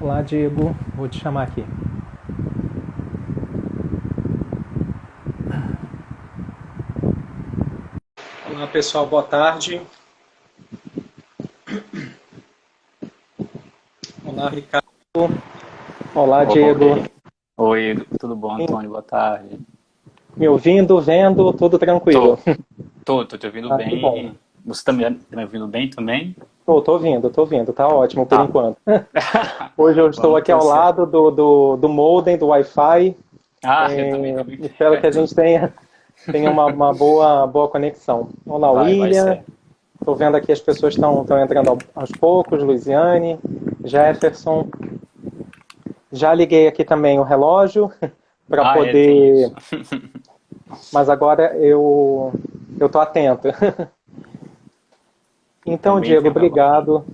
Olá, Diego. Vou te chamar aqui. Olá, pessoal. Boa tarde. Olá, Ricardo. Olá, Diego. Oi, oi, tudo bom, Antônio? Boa tarde. Me ouvindo, vendo, tudo tranquilo. Tô, tô te ouvindo Ah, que bom. bem. Você tá me ouvindo bem também? Tô ouvindo. Tá ótimo por Tá. enquanto. Hoje eu estou Vamos aqui ao torcer. lado do modem, do Wi-Fi. Ah, eu também tô bem Espero que a perto. gente tenha uma boa conexão. Olá, Vai William. ser. Estou vendo aqui as pessoas estão entrando aos poucos. Luiziane, Jefferson. Já liguei aqui também o relógio para Ah, é, tem isso. poder, mas agora eu estou atento. Então, Também Diego, tem o relógio.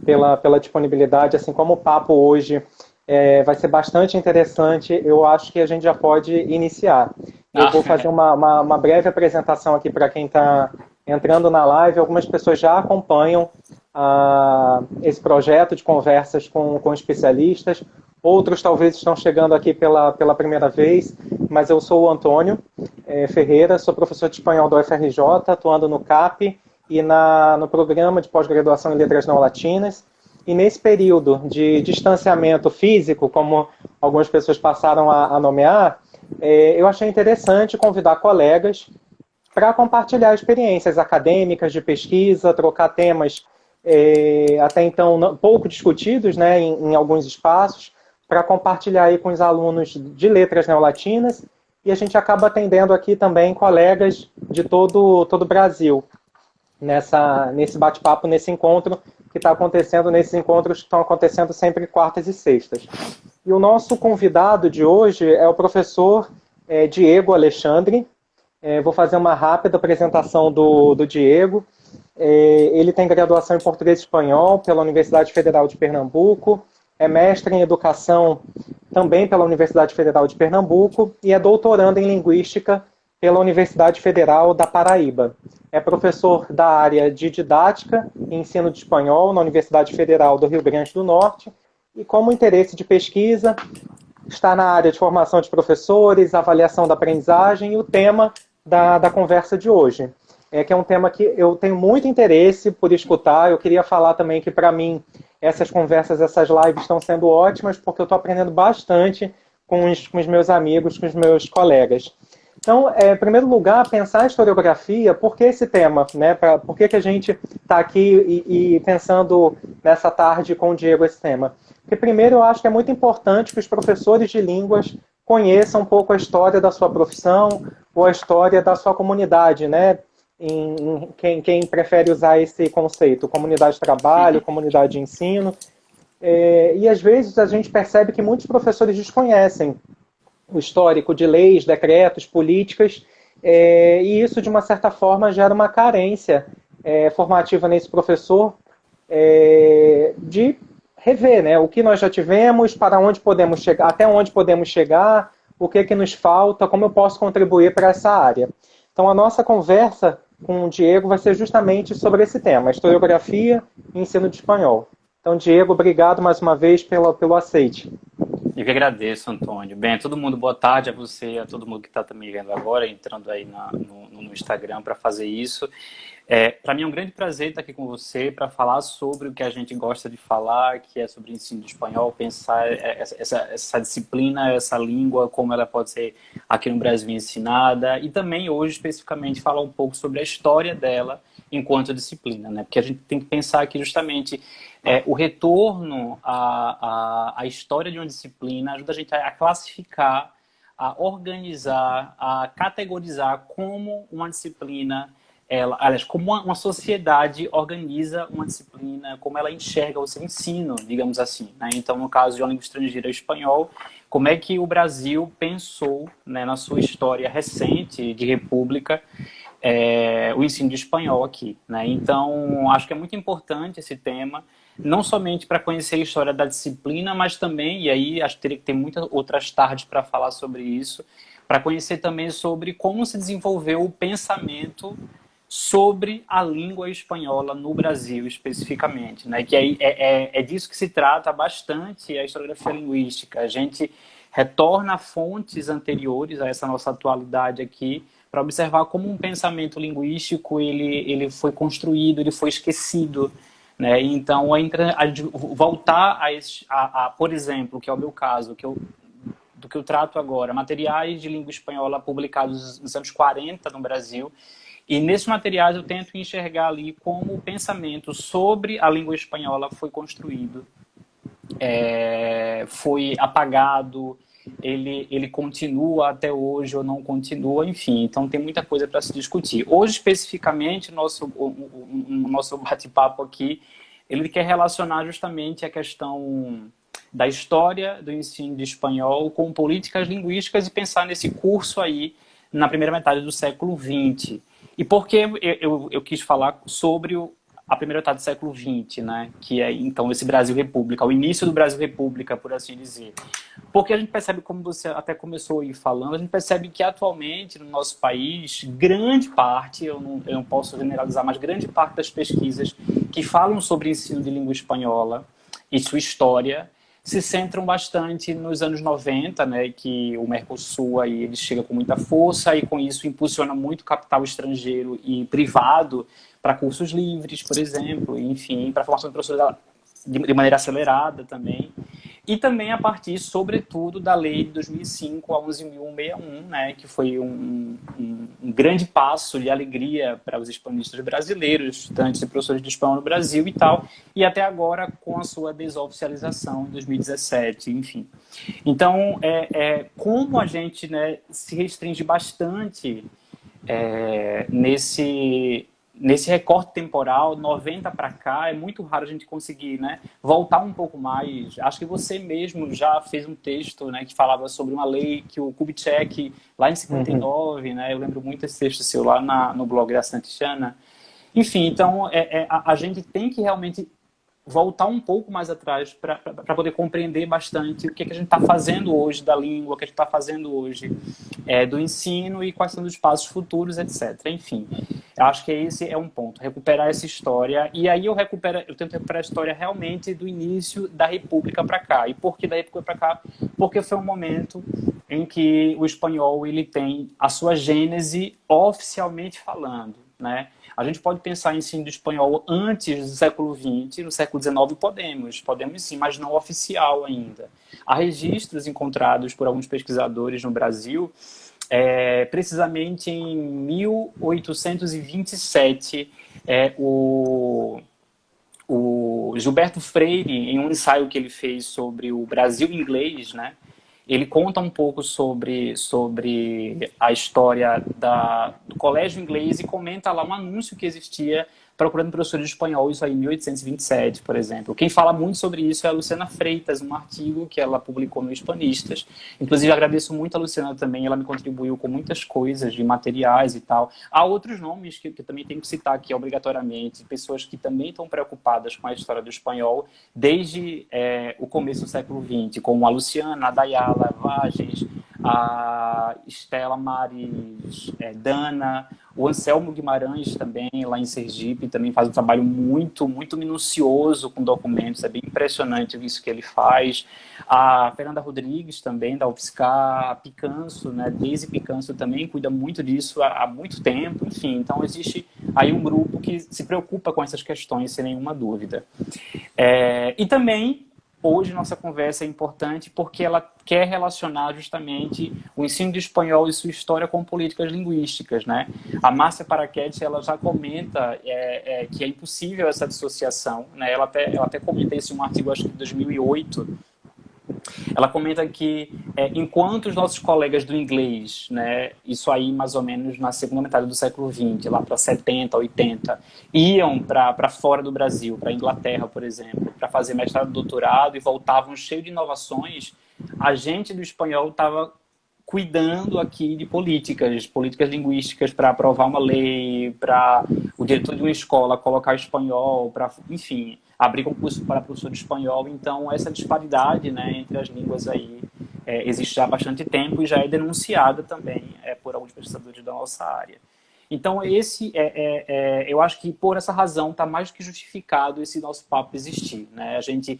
obrigado pela disponibilidade. Assim como o papo hoje vai ser bastante interessante, eu acho que a gente já pode iniciar. Eu Ah, vou fazer uma breve apresentação aqui para quem está entrando na live. Algumas pessoas já acompanham esse projeto de conversas com especialistas. Outros talvez estão chegando aqui pela primeira vez, mas eu sou o Antônio Ferreira, sou professor de espanhol do UFRJ, atuando no CAP e no programa de pós-graduação em letras não latinas. E nesse período de distanciamento físico, como algumas pessoas passaram a nomear, eu achei interessante convidar colegas para compartilhar experiências acadêmicas de pesquisa, trocar temas até então pouco discutidos, né, em alguns espaços, para compartilhar aí com os alunos de letras neolatinas, e a gente acaba atendendo aqui também colegas de todo o Brasil nesse bate-papo, nesse encontro que está acontecendo, nesses encontros que estão acontecendo sempre quartas e sextas. E o nosso convidado de hoje é o professor Diego Alexandre. Vou fazer uma rápida apresentação do Diego. Ele tem graduação em português e espanhol pela Universidade Federal de Pernambuco, é mestre em educação também pela Universidade Federal de Pernambuco e é doutorando em linguística pela Universidade Federal da Paraíba. É professor da área de didática e ensino de espanhol na Universidade Federal do Rio Grande do Norte e, como interesse de pesquisa, está na área de formação de professores, avaliação da aprendizagem e o tema da conversa de hoje. Que é um tema que eu tenho muito interesse por escutar. Eu queria falar também que, para mim, essas conversas, essas lives estão sendo ótimas, porque eu estou aprendendo bastante com os meus amigos, com os meus colegas. Então, em primeiro lugar, pensar a historiografia, por que esse tema? Né? Por que a gente está aqui e pensando nessa tarde com o Diego esse tema? Porque, primeiro, eu acho que é muito importante que os professores de línguas conheçam um pouco a história da sua profissão ou a história da sua comunidade, né? Quem prefere usar esse conceito, comunidade de trabalho, comunidade de ensino. E às vezes a gente percebe que muitos professores desconhecem o histórico de leis, decretos, políticas, e isso, de uma certa forma, gera uma carência formativa nesse professor de rever, né, o que nós já tivemos, para onde podemos chegar, até onde podemos chegar, o que nos falta, como eu posso contribuir para essa área. Então, a nossa conversa com o Diego vai ser justamente sobre esse tema, historiografia e ensino de espanhol. Então, Diego, obrigado mais uma vez pelo aceite. Eu que agradeço, Antônio. Bem, a todo mundo, boa tarde a você, a todo mundo que está também vendo agora, entrando aí no Instagram para fazer isso. Para mim é um grande prazer estar aqui com você para falar sobre o que a gente gosta de falar, que é sobre ensino de espanhol, pensar essa disciplina, essa língua, como ela pode ser aqui no Brasil ensinada, e também hoje especificamente falar um pouco sobre a história dela enquanto disciplina, né? Porque a gente tem que pensar que justamente o retorno à história de uma disciplina ajuda a gente a classificar, a organizar, a categorizar como uma disciplina, aliás, como uma sociedade organiza uma disciplina, como ela enxerga o seu ensino, digamos assim. Né? Então, no caso de uma língua estrangeira, o espanhol, como é que o Brasil pensou, né, na sua história recente de república, o ensino de espanhol aqui. Né? Então, acho que é muito importante esse tema, não somente para conhecer a história da disciplina, mas também, e aí acho que teria que ter muitas outras tardes para falar sobre isso, para conhecer também sobre como se desenvolveu o pensamento sobre a língua espanhola no Brasil, especificamente, né? Que é disso que se trata bastante a historiografia linguística. A gente retorna a fontes anteriores a essa nossa atualidade aqui para observar como um pensamento linguístico ele foi construído, ele foi esquecido, né? Então, voltar por exemplo, que é o meu caso, do que eu trato agora, materiais de língua espanhola publicados nos anos 40 no Brasil. E nesses materiais eu tento enxergar ali como o pensamento sobre a língua espanhola foi construído, foi apagado, ele continua até hoje ou não continua, enfim. Então tem muita coisa para se discutir. Hoje, especificamente, o nosso bate-papo aqui, ele quer relacionar justamente a questão da história do ensino de espanhol com políticas linguísticas e pensar nesse curso aí na primeira metade do século XX. E por que eu quis falar sobre a primeira metade do século XX, né? Que é, então, esse Brasil República, o início do Brasil República, por assim dizer. Porque a gente percebe, como você até começou aí falando, a gente percebe que atualmente no nosso país, grande parte, eu não posso generalizar, mas grande parte das pesquisas que falam sobre ensino de língua espanhola e sua história se centram bastante nos anos 90, né, que o Mercosul aí, ele chega com muita força e com isso impulsiona muito capital estrangeiro e privado para cursos livres, por exemplo, enfim, para a formação de professores de maneira acelerada também. E também a partir, sobretudo, da lei de 2005, a 11.161, né, que foi um grande passo de alegria para os hispanistas brasileiros, estudantes e professores de espanhol no Brasil e tal, e até agora com a sua desoficialização em 2017, enfim. Então, como a gente, né, se restringe bastante nesse recorte temporal, 90 para cá, é muito raro a gente conseguir, né, voltar um pouco mais. Acho que você mesmo já fez um texto, né, que falava sobre uma lei que o Kubitschek, lá em 59, né, eu lembro muito desse texto seu lá no blog da Santillana. Enfim, então a gente tem que realmente voltar um pouco mais atrás para poder compreender bastante o que a gente está fazendo hoje da língua, o que a gente está fazendo hoje do ensino e quais são os passos futuros, etc. Enfim, acho que esse é um ponto, recuperar essa história. E aí eu tento recuperar a história realmente do início da República para cá. E por que da República para cá? Porque foi um momento em que o espanhol ele tem a sua gênese oficialmente falando, né? A gente pode pensar em ensino de espanhol antes do século XX, no século XIX podemos sim, mas não oficial ainda. Há registros encontrados por alguns pesquisadores no Brasil, precisamente em 1827, o Gilberto Freire, em um ensaio que ele fez sobre o Brasil inglês, né? Ele conta um pouco sobre a história do colégio inglês e comenta lá um anúncio que existia procurando professores de espanhol, isso aí em 1827, por exemplo. Quem fala muito sobre isso é a Luciana Freitas, um artigo que ela publicou no Hispanistas. Inclusive, agradeço muito a Luciana também, ela me contribuiu com muitas coisas de materiais e tal. Há outros nomes que eu também tenho que citar aqui obrigatoriamente, pessoas que também estão preocupadas com a história do espanhol desde o começo do século XX, como a Luciana, a Dayala Vagens, a Estela Maris Dana, o Anselmo Guimarães também, lá em Sergipe, também faz um trabalho muito, muito minucioso com documentos, é bem impressionante isso que ele faz. A Fernanda Rodrigues também, da UFSCar, a Picanso, né, Deise Picanso também cuida muito disso há muito tempo, enfim, então existe aí um grupo que se preocupa com essas questões, sem nenhuma dúvida. E também, hoje, nossa conversa é importante porque ela quer relacionar justamente o ensino de espanhol e sua história com políticas linguísticas, né? A Márcia Paraquete, ela já comenta que é impossível essa dissociação, né? Ela até comenta isso em um artigo, acho que de 2008. Ela comenta que enquanto os nossos colegas do inglês, né, isso aí mais ou menos na segunda metade do século XX, lá para 70, 80, iam para fora do Brasil, para a Inglaterra, por exemplo, para fazer mestrado e doutorado e voltavam cheio de inovações, a gente do espanhol estava cuidando aqui de políticas linguísticas para aprovar uma lei, para o diretor de uma escola colocar espanhol, para, enfim, abrir concurso para professor de espanhol. Então, essa disparidade, né, entre as línguas aí existe já há bastante tempo e já é denunciada também por alguns pesquisadores da nossa área. Então, eu acho que por essa razão está mais do que justificado esse nosso papo existir, né? A gente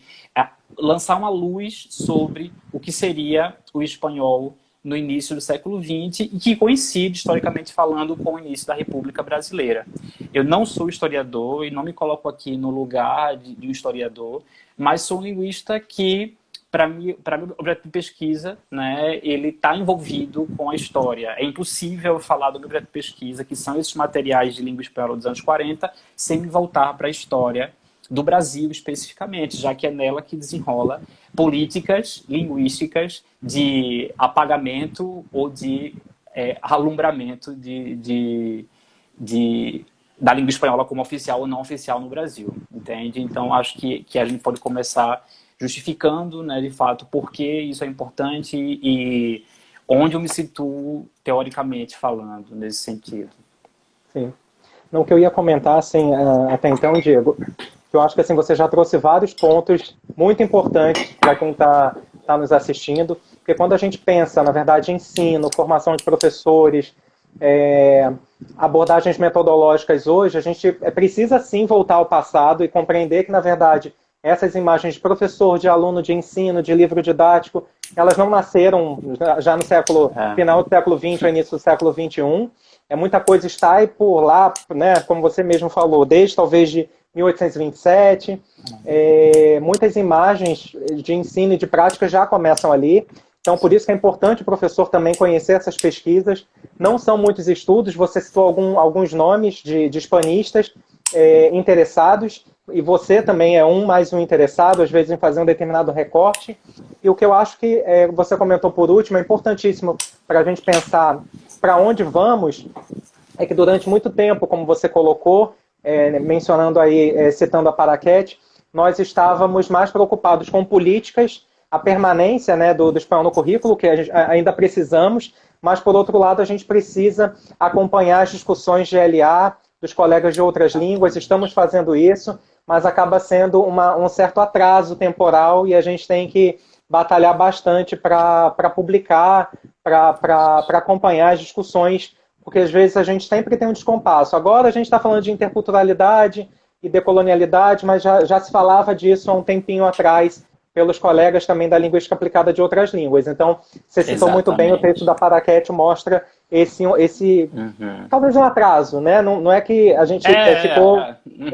lançar uma luz sobre o que seria o espanhol no início do século XX e que coincide, historicamente falando, com o início da República Brasileira. Eu não sou historiador e não me coloco aqui no lugar de um historiador, mas sou um linguista que, para mim, meu objeto de pesquisa, né, ele está envolvido com a história. É impossível falar do meu objeto de pesquisa, que são esses materiais de língua espanhola dos anos 40, sem me voltar para a história do Brasil especificamente, já que é nela que desenrola políticas linguísticas de apagamento ou de alumbramento da língua espanhola como oficial ou não oficial no Brasil, entende? Então, acho que a gente pode começar justificando, né, de fato, por que isso é importante e onde eu me situo, teoricamente falando, nesse sentido. Sim. Não, o que eu ia comentar, assim, até então, Diego, que eu acho que assim, você já trouxe vários pontos muito importantes para quem está nos assistindo, porque quando a gente pensa, na verdade, em ensino, formação de professores, abordagens metodológicas hoje, a gente precisa sim voltar ao passado e compreender que, na verdade, essas imagens de professor, de aluno, de ensino, de livro didático, elas não nasceram já no final do século XX ou início do século XXI. Muita coisa está aí por lá, né, como você mesmo falou, desde talvez de 1827. Muitas imagens de ensino e de prática já começam ali. Então, por isso que é importante o professor também conhecer essas pesquisas. Não são muitos estudos, você citou alguns nomes de hispanistas interessados, e você também é mais um interessado, às vezes, em fazer um determinado recorte. E o que eu acho que você comentou por último, é importantíssimo para a gente pensar para onde vamos, é que durante muito tempo, como você colocou, mencionando aí, citando a Paraquet, nós estávamos mais preocupados com políticas, a permanência, né, do espanhol no currículo, que ainda precisamos, mas, por outro lado, a gente precisa acompanhar as discussões de LA, dos colegas de outras línguas, estamos fazendo isso, mas acaba sendo um certo atraso temporal e a gente tem que batalhar bastante para publicar, para acompanhar as discussões, porque às vezes a gente sempre tem um descompasso. Agora a gente está falando de interculturalidade e decolonialidade, mas já se falava disso há um tempinho atrás pelos colegas também da linguística aplicada de outras línguas. Então, você citou muito bem, o texto da Paraquet mostra esse talvez um atraso, né? Não é que a gente ficou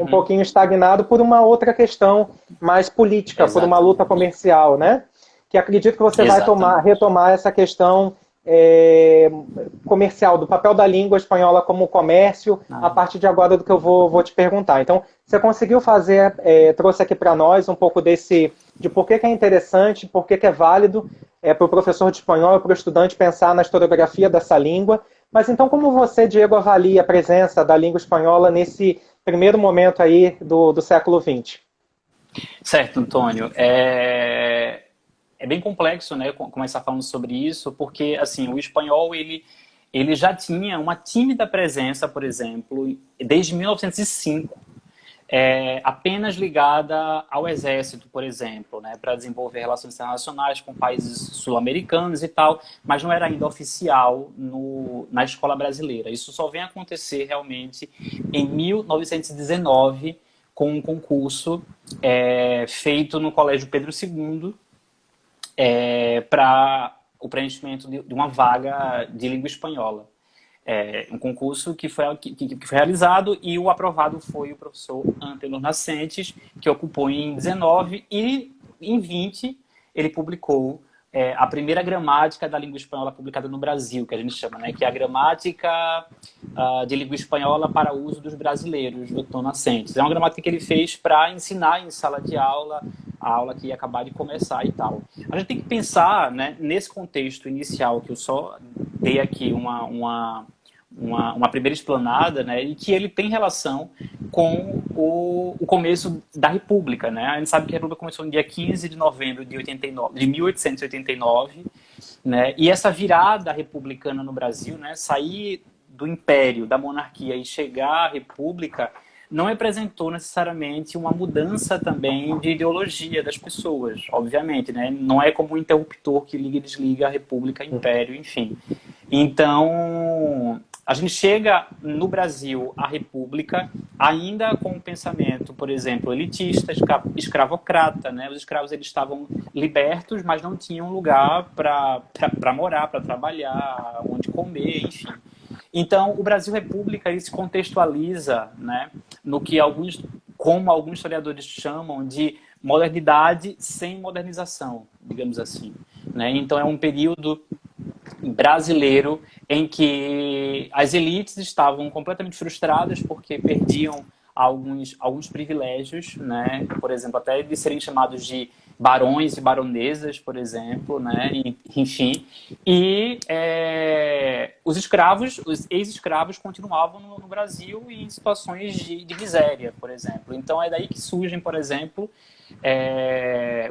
um pouquinho estagnado por uma outra questão mais política, por uma luta comercial, né? Que acredito que você vai retomar essa questão comercial, do papel da língua espanhola como comércio, a partir de agora do que eu vou te perguntar. Então, você conseguiu fazer, trouxe aqui para nós um pouco de por que é interessante, por que é válido para o professor de espanhol e para o estudante pensar na historiografia dessa língua. Mas então, como você, Diego, avalia a presença da língua espanhola nesse primeiro momento aí do século XX? Certo, Antônio. É bem complexo, né, começar falando sobre isso, porque assim, o espanhol ele já tinha uma tímida presença, por exemplo, desde 1905, apenas ligada ao exército, por exemplo, né, para desenvolver relações internacionais com países sul-americanos e tal, mas não era ainda oficial na escola brasileira. Isso só vem acontecer realmente em 1919, com um concurso feito no Colégio Pedro II, para o preenchimento de uma vaga de língua espanhola. Um concurso que foi realizado e o aprovado foi o professor Antenor Nascentes, que ocupou em 19 e em 20 ele publicou a primeira gramática da língua espanhola publicada no Brasil, que a gente chama, né, que é a gramática de língua espanhola para uso dos brasileiros, do Antenor Nascentes. É uma gramática que ele fez para ensinar em sala de aula, a aula que ia acabar de começar e tal. A gente tem que pensar, né, nesse contexto inicial, que eu só dei aqui uma primeira explanada, né, e que ele tem relação com o começo da República, né? A gente sabe que a República começou no dia 15 de novembro de 1889, né? E essa virada republicana no Brasil, né, sair do império, da monarquia e chegar à República, não representou necessariamente uma mudança também de ideologia das pessoas, obviamente, né? Não é como um interruptor que liga e desliga a República, Império, enfim. Então, a gente chega no Brasil à República ainda com um pensamento, por exemplo, elitista, escravocrata, né? Os escravos eles estavam libertos, mas não tinham lugar para morar, para trabalhar, onde comer, enfim. Então, o Brasil República ele se contextualiza, né, no que como alguns historiadores chamam de modernidade sem modernização, digamos assim, né? Então, é um período brasileiro em que as elites estavam completamente frustradas porque perdiam alguns privilégios, né? Por exemplo, até de serem chamados de barões e baronesas, por exemplo, né? Enfim. E os escravos, os ex-escravos continuavam no Brasil em situações de miséria, por exemplo. Então é daí que surgem, por exemplo,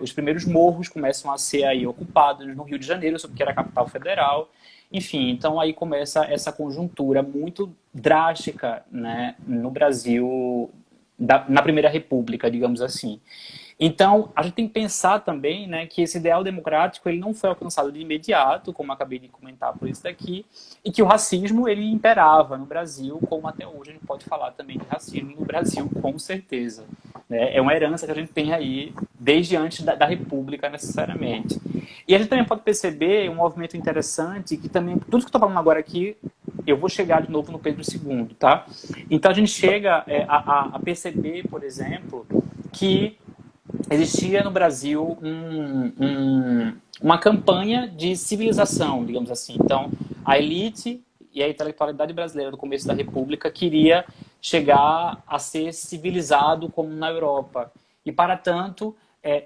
os primeiros morros começam a ser aí ocupados no Rio de Janeiro, porque era a capital federal. Enfim, então aí começa essa conjuntura muito drástica, né, no Brasil, na Primeira República, digamos assim. Então, a gente tem que pensar também, né, que esse ideal democrático ele não foi alcançado de imediato, como acabei de comentar por isso daqui, e que o racismo ele imperava no Brasil, como até hoje a gente pode falar também de racismo no Brasil, com certeza. Né? É uma herança que a gente tem aí desde antes da República, necessariamente. E a gente também pode perceber um movimento interessante, que também, tudo que eu estou falando agora aqui, eu vou chegar de novo no Pedro II, tá? Então a gente chega a perceber, por exemplo, que existia no Brasil uma campanha de civilização, digamos assim. Então, a elite e a intelectualidade brasileira do começo da República queria chegar a ser civilizado como na Europa. E, para tanto,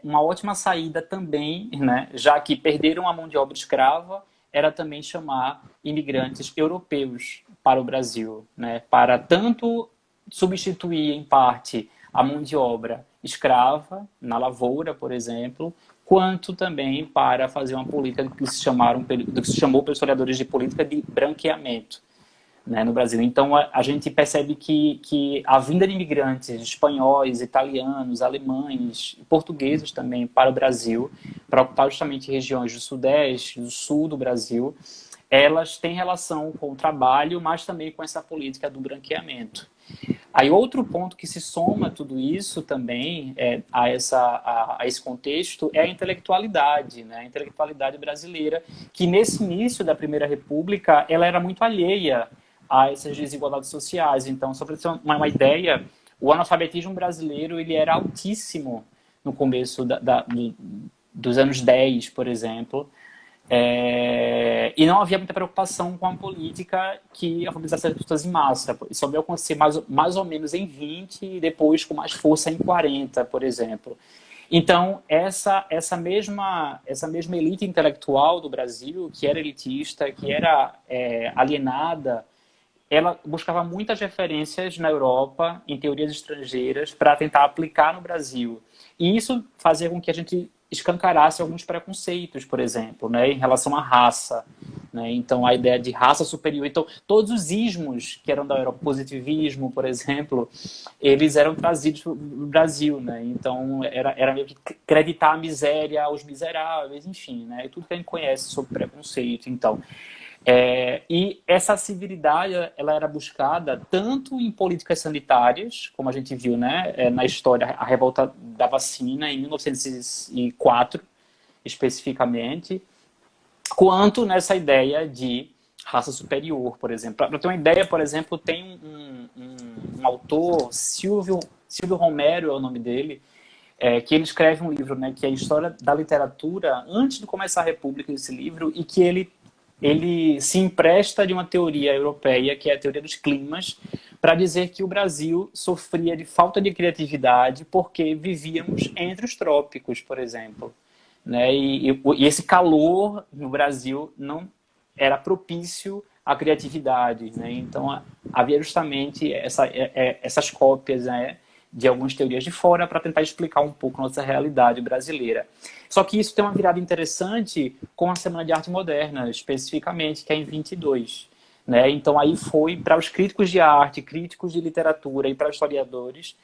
uma ótima saída também, né, já que perderam a mão de obra escrava, era também chamar imigrantes europeus para o Brasil, né, para tanto substituir, em parte, a mão de obra escrava, na lavoura, por exemplo, quanto também para fazer uma política do que se chamou pelos historiadores de política de branqueamento, né, no Brasil. Então, a gente percebe que a vinda de imigrantes espanhóis, italianos, alemães, portugueses também para o Brasil, para ocupar justamente regiões do Sudeste, do Sul do Brasil, elas têm relação com o trabalho, mas também com essa política do branqueamento. Aí outro ponto que se soma a tudo isso também a esse contexto é a intelectualidade, né? A intelectualidade brasileira, que nesse início da Primeira República ela era muito alheia a essas desigualdades sociais. Então, só para ter uma ideia, o analfabetismo brasileiro ele era altíssimo no começo dos anos 10, por exemplo. E não havia muita preocupação com a política que alfabetizasse as pessoas em massa. Isso veio acontecer mais ou menos em 20 e depois com mais força em 40, por exemplo. Então, essa mesma elite intelectual do Brasil, que era elitista, que era alienada, ela buscava muitas referências na Europa, em teorias estrangeiras, para tentar aplicar no Brasil. E isso fazia com que a gente escancarasse alguns preconceitos, por exemplo, né, em relação à raça. Né? Então, a ideia de raça superior. Então, todos os ismos que eram da Europa, positivismo, por exemplo, eles eram trazidos para o Brasil. Né? Então, era meio que acreditar a miséria aos miseráveis, enfim, né? Tudo que a gente conhece sobre preconceito. Então, e essa civilidade ela era buscada tanto em políticas sanitárias, como a gente viu, né, na história, a revolta da vacina em 1904, especificamente, quanto nessa ideia de raça superior, por exemplo. Para ter uma ideia, por exemplo, tem um autor, Silvio Romero é o nome dele, que ele escreve um livro, né, que é a História da Literatura, antes de começar a República, esse livro, e que ele se empresta de uma teoria europeia, que é a teoria dos climas, para dizer que o Brasil sofria de falta de criatividade porque vivíamos entre os trópicos, por exemplo. Né? E esse calor no Brasil não era propício à criatividade. Né? Então, havia justamente essas cópias, né, de algumas teorias de fora para tentar explicar um pouco a nossa realidade brasileira. Só que isso tem uma virada interessante com a Semana de Arte Moderna, especificamente, que é em 22. Né? Então, aí foi para os críticos de arte, críticos de literatura e para os historiadores,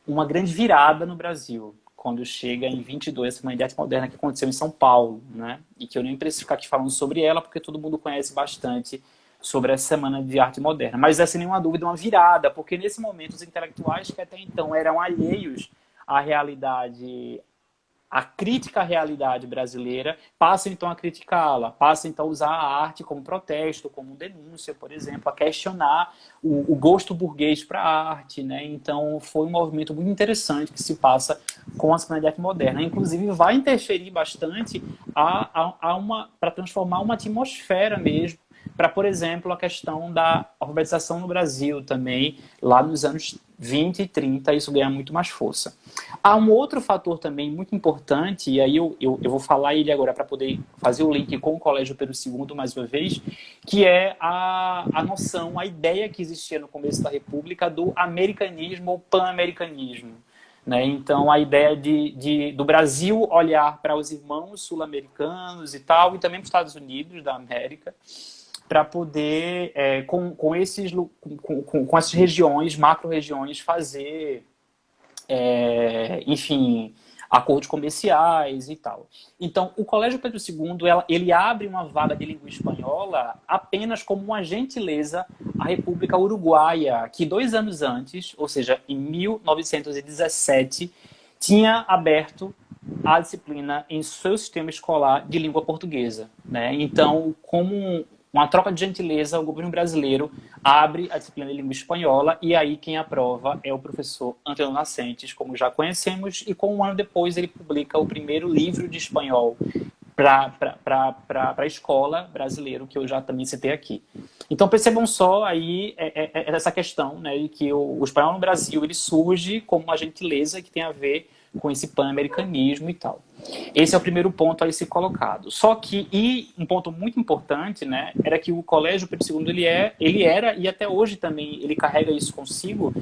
uma grande virada no Brasil. quando chega em 22, a Semana de Arte Moderna que aconteceu em São Paulo, né? E que eu nem preciso ficar aqui falando sobre ela, porque todo mundo conhece bastante sobre essa Semana de Arte Moderna. Mas é, sem nenhuma dúvida, uma virada, porque nesse momento os intelectuais que até então eram alheios à realidade, a crítica à realidade brasileira, passa então a criticá-la, passa então a usar a arte como protesto, como denúncia, por exemplo, a questionar o gosto burguês para a arte, né? Então foi um movimento muito interessante que se passa com a Semana de Arte Moderna. Inclusive vai interferir bastante para transformar uma atmosfera mesmo, para, por exemplo, a questão da alfabetização no Brasil também, lá nos anos 20 e 30, isso ganha muito mais força. Há um outro fator também muito importante, e aí eu vou falar ele agora para poder fazer o link com o Colégio Pedro II mais uma vez, que é a noção, a ideia que existia no começo da República do americanismo ou pan-americanismo. Né? Então, a ideia do Brasil olhar para os irmãos sul-americanos e tal, e também para os Estados Unidos da América, para poder, com essas regiões, macro-regiões, fazer, enfim, acordos comerciais e tal. Então, o Colégio Pedro II, ele abre uma vaga de língua espanhola apenas como uma gentileza à República Uruguaia, que 2 anos antes, ou seja, em 1917, tinha aberto a disciplina em seu sistema escolar de língua portuguesa. Né? Então, como uma troca de gentileza, o governo brasileiro abre a disciplina de língua espanhola e aí quem aprova é o professor Antônio Nascentes, como já conhecemos, e com um ano depois ele publica o primeiro livro de espanhol para a escola brasileiro, que eu já também citei aqui. Então percebam só aí essa questão, né, de que o espanhol no Brasil ele surge como uma gentileza que tem a ver com esse pan-americanismo e tal. Esse é o primeiro ponto a ser colocado. Só que, e um ponto muito importante, né, era que o Colégio Pedro II, ele era, e até hoje também ele carrega isso consigo,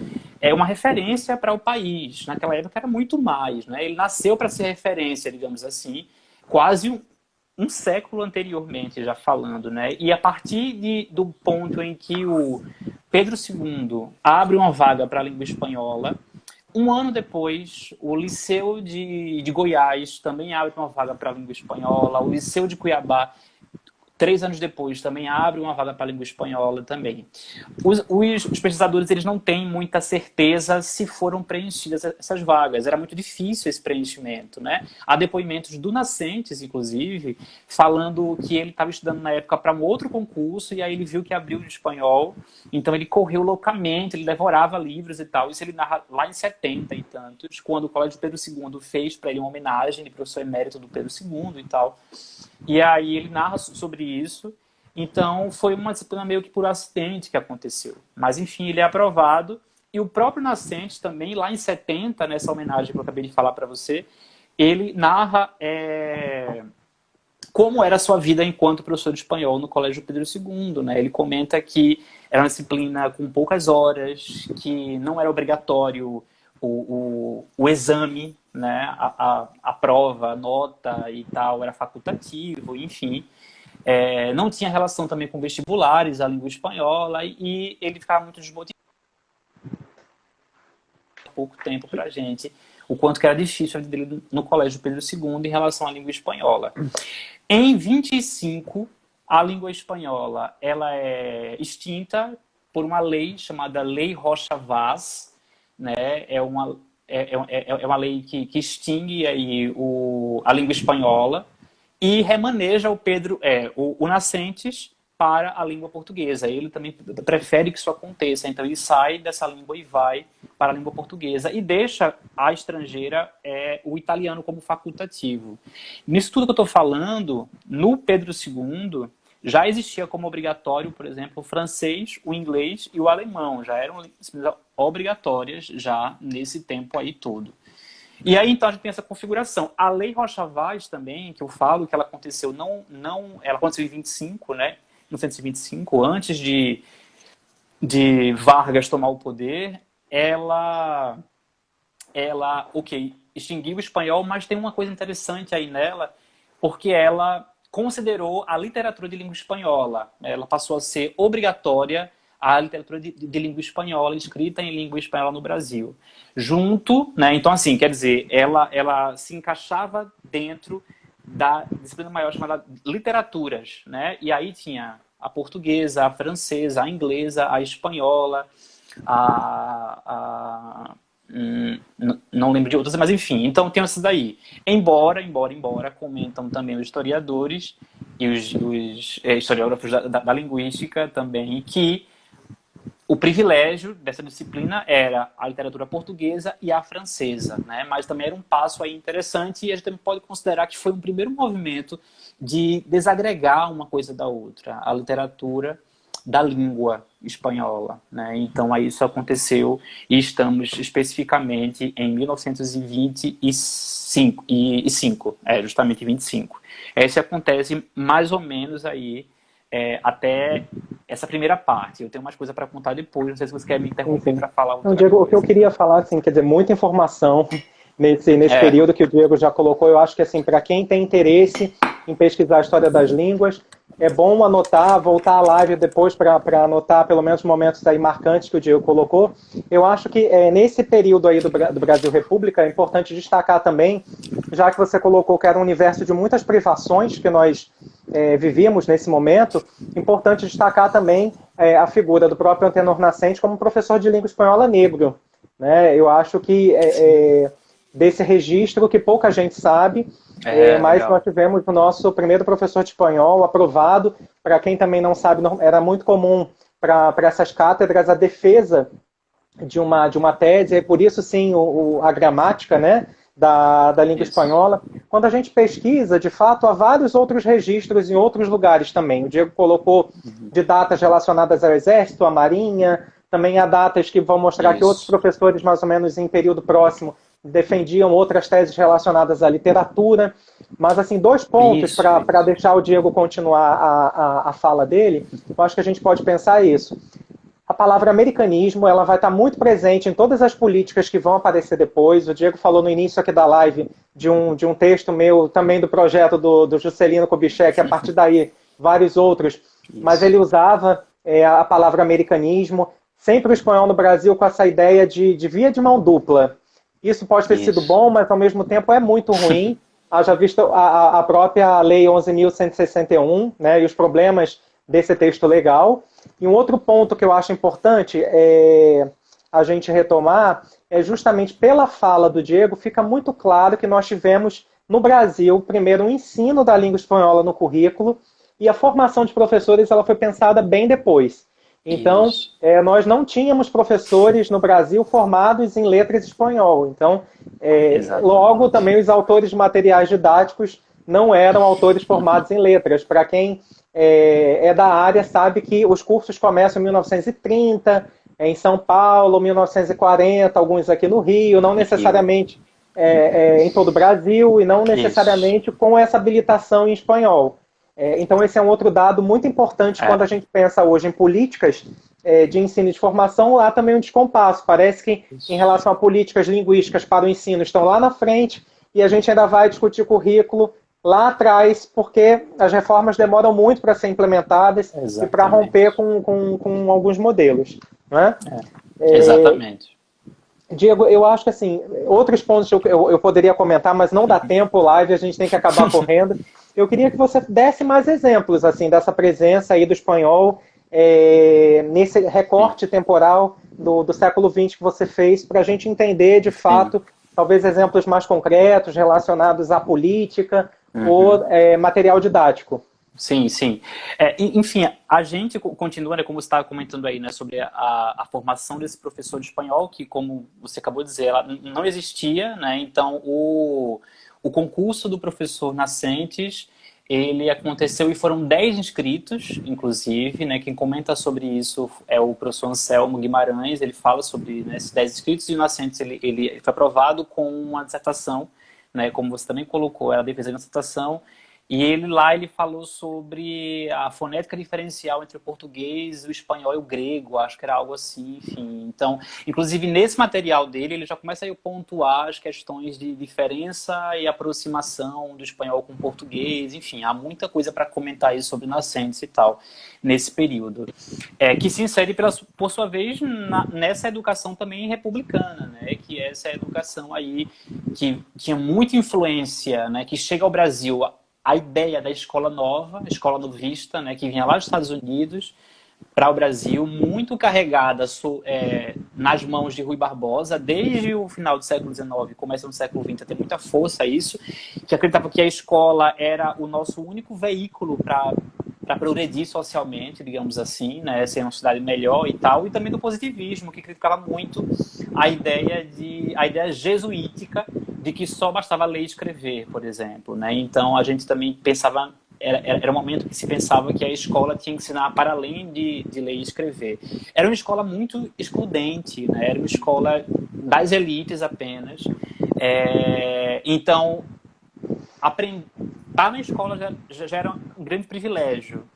uma referência para o país. Naquela época era muito mais, né? Ele nasceu para ser referência, digamos assim, quase um século anteriormente, já falando, né? E a partir do ponto em que o Pedro II abre uma vaga para a língua espanhola, um ano depois, o Liceu de Goiás também abre uma vaga para a língua espanhola, o Liceu de Cuiabá, 3 anos depois, também abre uma vaga para a língua espanhola também. Os pesquisadores eles não têm muita certeza se foram preenchidas essas vagas. Era muito difícil esse preenchimento, né? Há depoimentos do Nascentes, inclusive, falando que ele estava estudando na época para um outro concurso e aí ele viu que abriu de espanhol. Então ele correu loucamente, ele devorava livros e tal. Isso ele narra lá em 70 e tantos, quando o Colégio Pedro II fez para ele uma homenagem de professor emérito do Pedro II e tal. E aí ele narra sobre isso. Então foi uma disciplina meio que por acidente que aconteceu. Mas enfim, ele é aprovado. E o próprio Nascentes também, lá em 70, nessa homenagem que eu acabei de falar para você, ele narra como era a sua vida enquanto professor de espanhol no Colégio Pedro II. Né? Ele comenta que era uma disciplina com poucas horas, que não era obrigatório o exame, né? A prova, a nota e tal, era facultativo, enfim. Não tinha relação também com vestibulares, a língua espanhola, e ele ficava muito desmotivado há pouco tempo para a gente, o quanto que era difícil a vida dele no Colégio Pedro II em relação à língua espanhola. Em 25, a língua espanhola ela é extinta por uma lei chamada Lei Rocha Vaz, né? É uma lei que extingue aí a língua espanhola e remaneja o Nascentes para a língua portuguesa. Ele também prefere que isso aconteça, então ele sai dessa língua e vai para a língua portuguesa e deixa a estrangeira o italiano como facultativo. Nisso tudo que eu estou falando, no Pedro II, já existia como obrigatório, por exemplo, o francês, o inglês e o alemão. Já eram obrigatórias já nesse tempo aí todo. E aí, então, a gente tem essa configuração. A Lei Rocha Vaz também, que eu falo que ela aconteceu, ela aconteceu em 25, né? 1925, antes de Vargas tomar o poder, ela extinguiu o espanhol, mas tem uma coisa interessante aí nela, porque ela considerou a literatura de língua espanhola. Ela passou a ser obrigatória a literatura de língua espanhola, escrita em língua espanhola no Brasil. Junto, né, então assim, quer dizer, ela se encaixava dentro da disciplina maior chamada literaturas, né, e aí tinha a portuguesa, a francesa, a inglesa, a espanhola, não lembro de outras, mas enfim, então tem essas daí. Embora, comentam também os historiadores e os historiógrafos da linguística também, que o privilégio dessa disciplina era a literatura portuguesa e a francesa, né? Mas também era um passo aí interessante e a gente também pode considerar que foi um primeiro movimento de desagregar uma coisa da outra, a literatura da língua espanhola, né? Então aí isso aconteceu e estamos especificamente em 1925, justamente 25. Esse acontece mais ou menos aí até essa primeira parte. Eu tenho mais coisa para contar depois, não sei se você quer me interromper para falar outra Diego, coisa. o que eu queria falar, assim, quer dizer, muita informação nesse período que o Diego já colocou. Eu acho que, assim, para quem tem interesse em pesquisar a história das línguas, é bom anotar, voltar à live depois para anotar pelo menos momentos aí marcantes que o Diego colocou. Eu acho que nesse período aí do Brasil República é importante destacar também, já que você colocou que era um universo de muitas privações que nós vivíamos nesse momento, importante destacar também a figura do próprio Antenor Nascente como professor de língua espanhola negro, né? Eu acho que desse registro que pouca gente sabe, mas legal. nós tivemos o nosso primeiro professor de espanhol aprovado. Para quem também não sabe, era muito comum para essas cátedras a defesa de uma tese, e por isso sim a gramática, né, da língua espanhola. Quando a gente pesquisa, de fato, há vários outros registros em outros lugares também. O Diego colocou de datas relacionadas ao Exército, à Marinha, também há datas que vão mostrar que outros professores, mais ou menos em período próximo, defendiam outras teses relacionadas à literatura. Mas, assim, 2 pontos para deixar o Diego continuar a fala dele, eu acho que a gente pode pensar isso. A palavra americanismo, ela vai estar muito presente em todas as políticas que vão aparecer depois. O Diego falou no início aqui da live de um texto meu, também do projeto do Juscelino Kubitschek, a partir daí vários outros, mas ele usava a palavra americanismo, sempre o espanhol no Brasil com essa ideia de via de mão dupla. Isso pode ter sido bom, mas ao mesmo tempo é muito ruim. Haja visto a própria Lei 11.161, né, e os problemas desse texto legal. E um outro ponto que eu acho importante a gente retomar é justamente pela fala do Diego, fica muito claro que nós tivemos no Brasil, primeiro, o ensino da língua espanhola no currículo, e a formação de professores ela foi pensada bem depois. Então, nós não tínhamos professores no Brasil formados em letras espanhol. Então, logo também os autores de materiais didáticos não eram autores formados em letras. Para quem da área sabe que os cursos começam em 1930, em São Paulo, 1940, alguns aqui no Rio, não necessariamente em todo o Brasil e não necessariamente com essa habilitação em espanhol. Então esse é um outro dado muito importante quando a gente pensa hoje em políticas de ensino e de formação, há também um descompasso. Parece que em relação a políticas linguísticas para o ensino estão lá na frente e a gente ainda vai discutir currículo lá atrás, porque as reformas demoram muito para ser implementadas e para romper com alguns modelos. Né? Exatamente. Diego, eu acho que assim, outros pontos eu poderia comentar, mas não dá tempo, live, a gente tem que acabar correndo. Eu queria que você desse mais exemplos assim, dessa presença aí do espanhol nesse recorte temporal do século XX que você fez, para a gente entender de fato, talvez exemplos mais concretos relacionados à política, ou material didático. Sim, sim. Enfim, a gente continua, né, como você estava comentando aí, né, sobre a formação desse professor de espanhol, que, como você acabou de dizer, ela não existia, né? Então, o concurso do professor Nascentes, ele aconteceu e foram 10 inscritos, inclusive, né? Quem comenta sobre isso é o professor Anselmo Guimarães, ele fala sobre, né, esses 10 inscritos, e o Nascentes ele foi aprovado com uma dissertação, né, como você também colocou, ela defendeu a dissertação E ele falou sobre a fonética diferencial entre o português, o espanhol e o grego, acho que era algo assim, enfim. Então, inclusive nesse material dele, ele já começa a pontuar as questões de diferença e aproximação do espanhol com o português, enfim, há muita coisa para comentar aí sobre nascentes e tal, nesse período. Que se insere, por sua vez, nessa educação também republicana, né? Que é essa educação aí que tinha muita influência, né? Que chega ao Brasil a ideia da escola nova, a escola novista, né, que vinha lá dos Estados Unidos para o Brasil, muito carregada nas mãos de Rui Barbosa, desde o final do século XIX, começo do século XX, tem muita força isso, que acreditava que a escola era o nosso único veículo para progredir socialmente, digamos assim, né, ser uma sociedade melhor e tal, e também do positivismo, que criticava muito a ideia jesuítica de que só bastava ler e escrever, por exemplo, né? Então a gente também pensava, era um momento que se pensava que a escola tinha que ensinar para além de ler e escrever. Era uma escola muito excludente, né? Era uma escola das elites apenas. Então estar na escola já era um grande privilégio.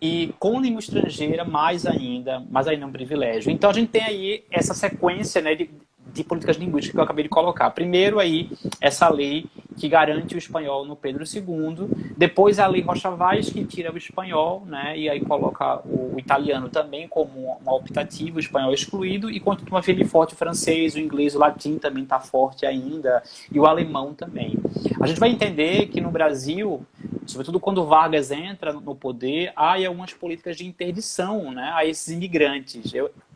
E com língua estrangeira, mais ainda um privilégio. Então a gente tem aí essa sequência, né, de políticas linguísticas que eu acabei de colocar. Primeiro aí, essa lei que garante o espanhol no Pedro II. Depois a lei Rocha Vaz, que tira o espanhol, né, e aí coloca o italiano também como uma optativa, o espanhol excluído, e continua firme e forte o francês, o inglês, o latim também está forte ainda, e o alemão também. A gente vai entender que no Brasil, sobretudo quando Vargas entra no poder, há algumas políticas de interdição, né, a esses imigrantes.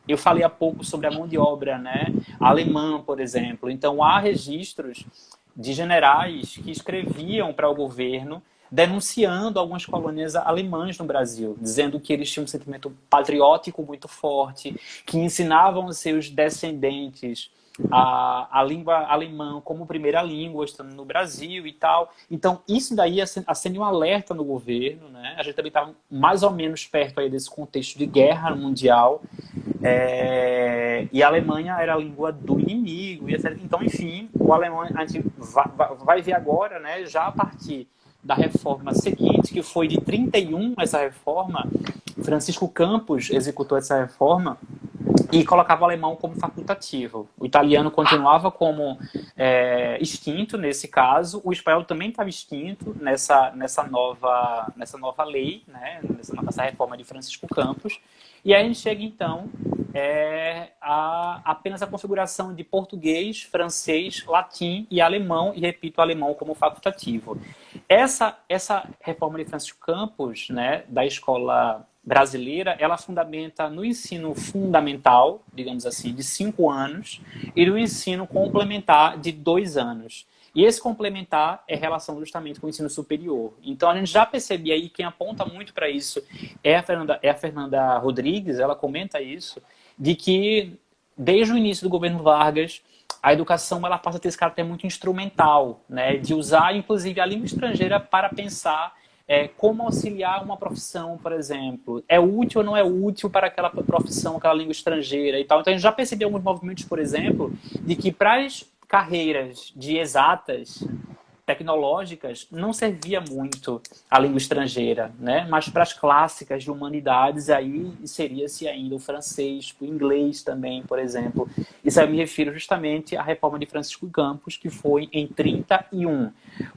Eu falei há pouco sobre a mão de obra, né, alemã, por exemplo. Então, há registros de generais que escreviam para o governo denunciando algumas colônias alemãs no Brasil, dizendo que eles tinham um sentimento patriótico muito forte, que ensinavam os seus descendentes a língua alemã como primeira língua, estando no Brasil e tal. Então, isso daí acende um alerta no governo, né? A gente também estava mais ou menos perto aí desse contexto de guerra mundial, e a Alemanha era a língua do inimigo, e etc. Então, enfim, o alemão, a gente vai ver agora, né, já a partir da reforma seguinte, que foi de 31, essa reforma, Francisco Campos executou essa reforma, e colocava o alemão como facultativo. O italiano continuava como extinto nesse caso, o espanhol também estava extinto nessa nova lei, né, nessa reforma de Francisco Campos. E aí a gente chega então a apenas a configuração de português, francês, latim e alemão, e repito, alemão como facultativo. Essa reforma de Francisco Campos, né, da escola brasileira, ela fundamenta no ensino fundamental, digamos assim, de 5 anos, e no ensino complementar de 2 anos. E esse complementar é relação justamente com o ensino superior. Então a gente já percebe aí, quem aponta muito para isso é a Fernanda Rodrigues, ela comenta isso, de que desde o início do governo Vargas, a educação ela passa a ter esse caráter muito instrumental, né, de usar inclusive a língua estrangeira para pensar como auxiliar uma profissão, por exemplo. É útil ou não é útil para aquela profissão, aquela língua estrangeira e tal. Então a gente já percebeu alguns movimentos, por exemplo, de que para as carreiras de exatas, tecnológicas, não servia muito a língua estrangeira, né? Mas para as clássicas de humanidades, aí seria-se ainda o francês, o inglês também, por exemplo. Isso aí eu me refiro justamente à reforma de Francisco Campos, que foi em 31.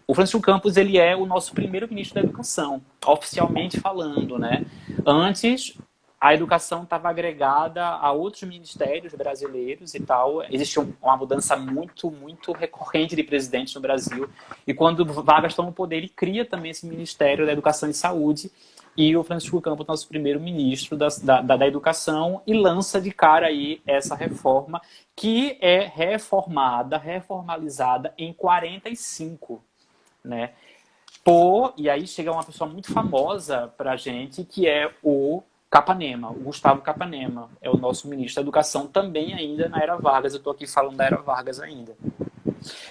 O Francisco Campos, ele é o nosso primeiro ministro da Educação, oficialmente falando, né? Antes, a educação estava agregada a outros ministérios brasileiros e tal. Existia uma mudança muito, muito recorrente de presidentes no Brasil. E quando Vargas toma o poder, ele cria também esse Ministério da Educação e Saúde. E o Francisco Campos, nosso primeiro ministro da Educação, e lança de cara aí essa reforma, que é reformalizada em 45, né? E aí chega uma pessoa muito famosa para a gente, que é o Capanema, o Gustavo Capanema, é o nosso ministro da Educação também ainda na era Vargas. Eu estou aqui falando da era Vargas ainda.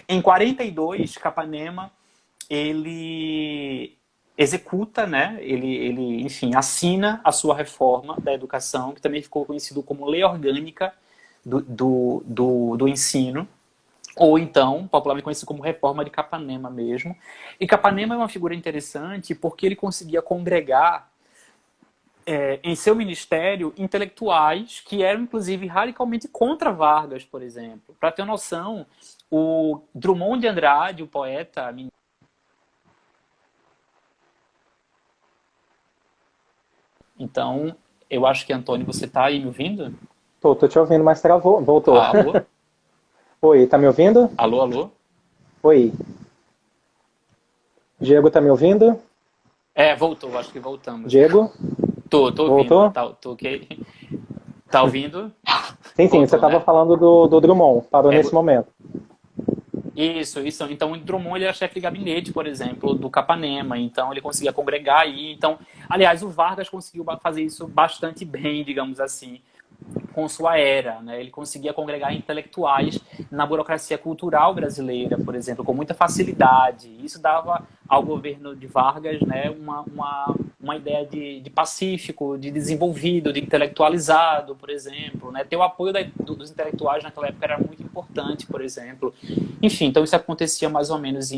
Em 42, Capanema, ele executa, né? Ele, enfim, assina a sua reforma da educação, que também ficou conhecido como Lei Orgânica do Ensino, ou então, popularmente conhecido como Reforma de Capanema mesmo. E Capanema é uma figura interessante porque ele conseguia congregar em seu ministério intelectuais que eram, inclusive, radicalmente contra Vargas, por exemplo. Para ter uma noção, o Drummond de Andrade, o poeta... Então, eu acho que, Antônio, você está aí me ouvindo? Tô te ouvindo, mas travou. Voltou. Alô? Oi, tá me ouvindo? Alô, alô? Oi. Diego, tá me ouvindo? Voltou, acho que voltamos. Diego? Tô ouvindo. Voltou? Tô ok. Tá ouvindo? Sim, Voltou, você estava né? falando do Drummond, parou nesse momento. Isso. Então, o Drummond ele era chefe de gabinete, por exemplo, do Capanema. Então, ele conseguia congregar aí. Então, aliás, o Vargas conseguiu fazer isso bastante bem, digamos assim, com sua era, né? Ele conseguia congregar intelectuais na burocracia cultural brasileira, por exemplo, com muita facilidade. Isso dava ao governo de Vargas, né, uma ideia de pacífico, de desenvolvido, de intelectualizado, por exemplo, né? Ter o apoio dos intelectuais naquela época era muito importante, por exemplo. Enfim, então isso acontecia mais ou menos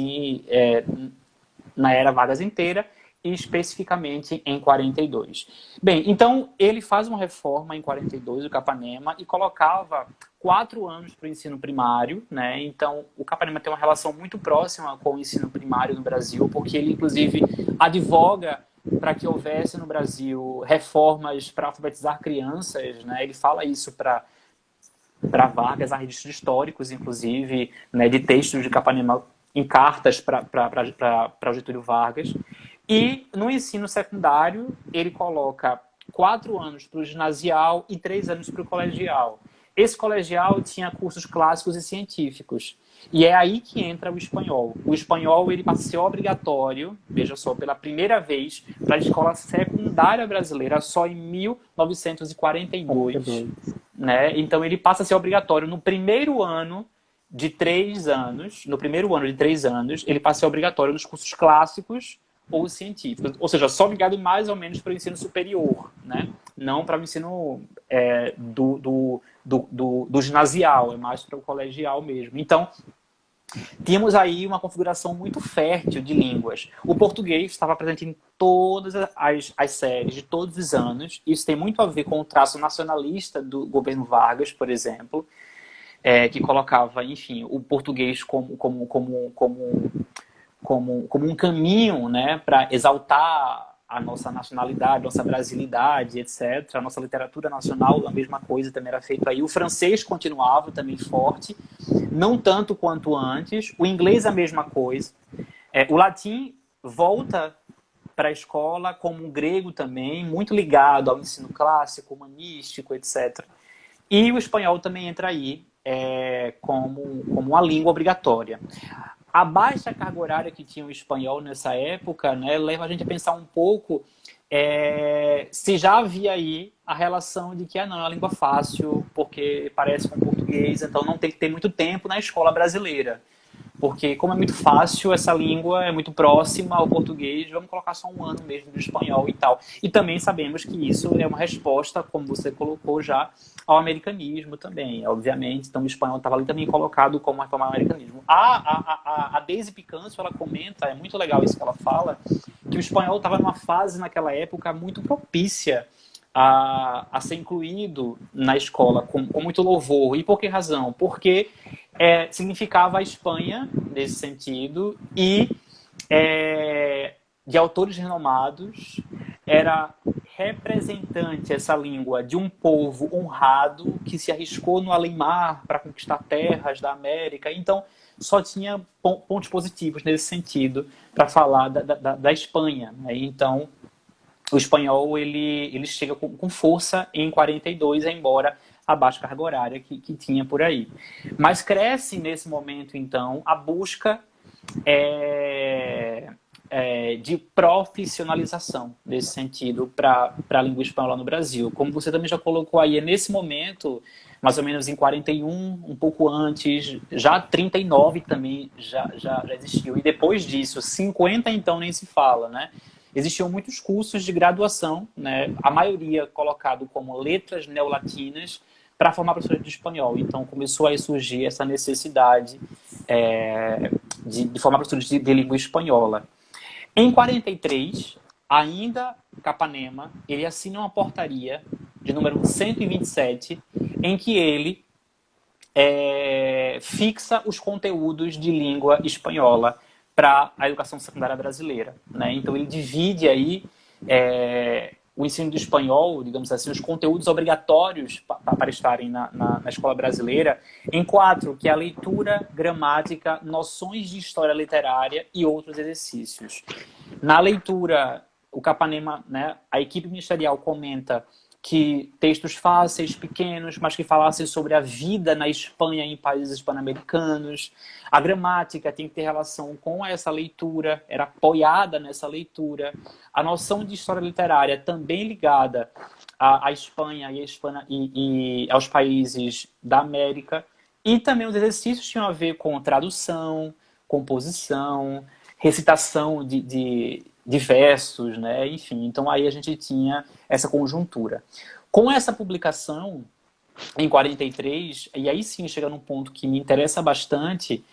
na era Vargas inteira, e especificamente em 42. Bem, então ele faz uma reforma em 42, o Capanema, e colocava 4 anos para o ensino primário, né? Então o Capanema tem uma relação muito próxima com o ensino primário no Brasil, porque ele inclusive advoga para que houvesse no Brasil reformas para alfabetizar crianças, né? Ele fala isso para Vargas, há registros históricos, inclusive, né, de textos de Capanema em cartas para o Getúlio Vargas. E no ensino secundário, ele coloca 4 anos para o ginasial e 3 anos para o colegial. Esse colegial tinha cursos clássicos e científicos. E é aí que entra o espanhol. O espanhol ele passa a ser obrigatório, veja só, pela primeira vez, para a escola secundária brasileira, só em 1942. Né? Então ele passa a ser obrigatório no primeiro ano de 3 anos. No primeiro ano de 3 anos, ele passa a ser obrigatório nos cursos clássicos ou científicos, ou seja, só ligado mais ou menos para o ensino superior, né? Não para o ensino do ginasial, é mais para o colegial mesmo. Então, tínhamos aí uma configuração muito fértil de línguas. O português estava presente em todas as séries de todos os anos. Isso tem muito a ver com o traço nacionalista do governo Vargas, por exemplo, que colocava, enfim, o português como um caminho, né, para exaltar a nossa nacionalidade, nossa brasilidade, etc. A nossa literatura nacional, a mesma coisa também era feito aí. O francês continuava também forte, não tanto quanto antes. O inglês a mesma coisa. O latim volta para a escola, como o grego também, muito ligado ao ensino clássico, humanístico, etc. E o espanhol também entra aí como uma língua obrigatória. A baixa carga horária que tinha o espanhol nessa época, né, leva a gente a pensar um pouco se já havia aí a relação de que não, é uma língua fácil, porque parece com português, então não tem que ter muito tempo na escola brasileira. Porque como é muito fácil, essa língua é muito próxima ao português, vamos colocar só um ano mesmo do espanhol e tal. E também sabemos que isso é uma resposta, como você colocou já, ao americanismo também, obviamente. Então o espanhol estava ali também colocado como uma reforma ao americanismo. A Daisy Picanso, ela comenta, é muito legal isso que ela fala, que o espanhol estava numa fase naquela época muito propícia a ser incluído na escola com muito louvor. E por que razão? Porque significava a Espanha, nesse sentido, e de autores renomados, era representante, essa língua, de um povo honrado que se arriscou no além-mar para conquistar terras da América. Então, só tinha pontos positivos nesse sentido para falar da Espanha. Né? Então, o espanhol ele chega com força em 42, embora a baixa carga horária que tinha por aí. Mas cresce nesse momento, então, a busca de profissionalização nesse sentido para a língua espanhola no Brasil. Como você também já colocou aí, nesse momento, mais ou menos em 41, um pouco antes, já 39 também já existiu. E depois disso, 50 então nem se fala, né? Existiam muitos cursos de graduação, né? A maioria colocado como letras neolatinas, para formar professores de espanhol. Então começou a surgir essa necessidade de formar professores de língua espanhola. Em 43, ainda Capanema, ele assina uma portaria de número 127, em que ele fixa os conteúdos de língua espanhola para a educação secundária brasileira, né? Então ele divide aí o ensino do espanhol, digamos assim, os conteúdos obrigatórios para estarem na escola brasileira em 4, que é a leitura, gramática, noções de história literária e outros exercícios. Na leitura, o Capanema, né, a equipe ministerial comenta que textos fáceis, pequenos, mas que falassem sobre a vida na Espanha e em países hispano-americanos. A gramática tem que ter relação com essa leitura, era apoiada nessa leitura. A noção de história literária também ligada à Espanha e aos países da América. E também os exercícios tinham a ver com tradução, composição, recitação de versos, né? Enfim, então aí a gente tinha essa conjuntura. Com essa publicação, em 43, e aí sim chega num ponto que me interessa bastante,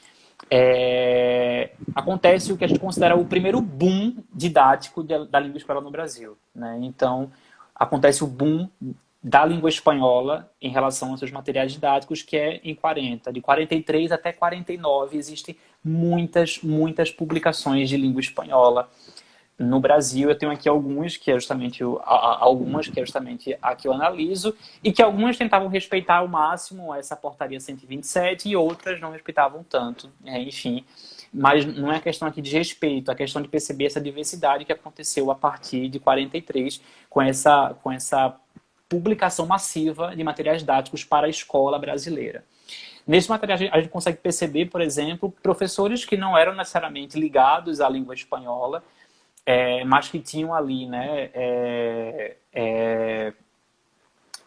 acontece o que a gente considera o primeiro boom didático da língua espanhola no Brasil, né? Então, acontece o boom da língua espanhola em relação aos seus materiais didáticos, que é em 40. De 43 até 49 existem muitas publicações de língua espanhola no Brasil. Eu tenho aqui algumas que é justamente a que eu analiso, e que algumas tentavam respeitar ao máximo essa portaria 127 e outras não respeitavam tanto, enfim. Mas não é questão aqui de respeito, é questão de perceber essa diversidade que aconteceu a partir de 43 com essa publicação massiva de materiais didáticos para a escola brasileira. Nesse material a gente consegue perceber, por exemplo, professores que não eram necessariamente ligados à língua espanhola, mas que tinham ali, né,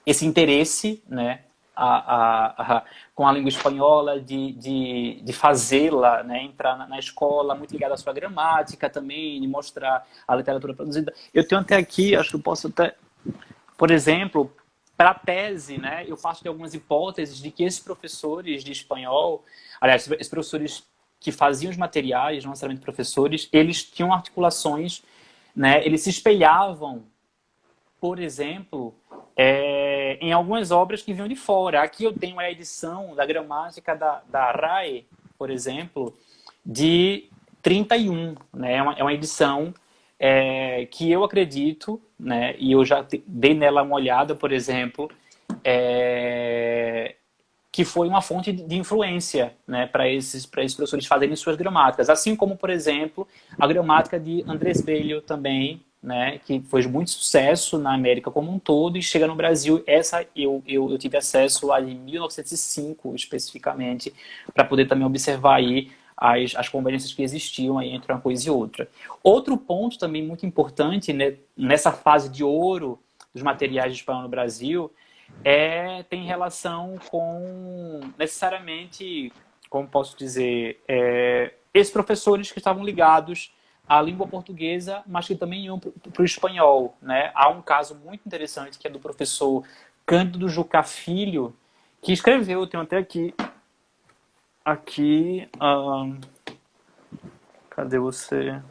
esse interesse, né, com a língua espanhola, de fazê-la, né, entrar na escola, muito ligada à sua gramática também, de mostrar a literatura produzida. Eu tenho até aqui, acho que eu posso até, por exemplo, para a tese, né, eu faço de algumas hipóteses de que esses professores de espanhol, aliás, esses professores que faziam os materiais, não necessariamente professores, eles tinham articulações, né, eles se espelhavam, por exemplo, em algumas obras que vinham de fora. Aqui eu tenho a edição da gramática da RAE, por exemplo, de 31, né, é uma edição que eu acredito, né, e eu já dei nela uma olhada, por exemplo, que foi uma fonte de influência, né, para esses professores fazerem suas gramáticas. Assim como, por exemplo, a gramática de Andrés Bello também, né, que fez muito sucesso na América como um todo e chega no Brasil. Essa eu tive acesso lá em 1905, especificamente, para poder também observar aí as convergências que existiam aí entre uma coisa e outra. Outro ponto também muito importante, né, nessa fase de ouro dos materiais de espanhol no Brasil tem relação com, necessariamente, como posso dizer, esses professores que estavam ligados à língua portuguesa, mas que também iam para o espanhol, né? Há um caso muito interessante que é do professor Cândido Jucá Filho, que escreveu, eu tenho até aqui, cadê você?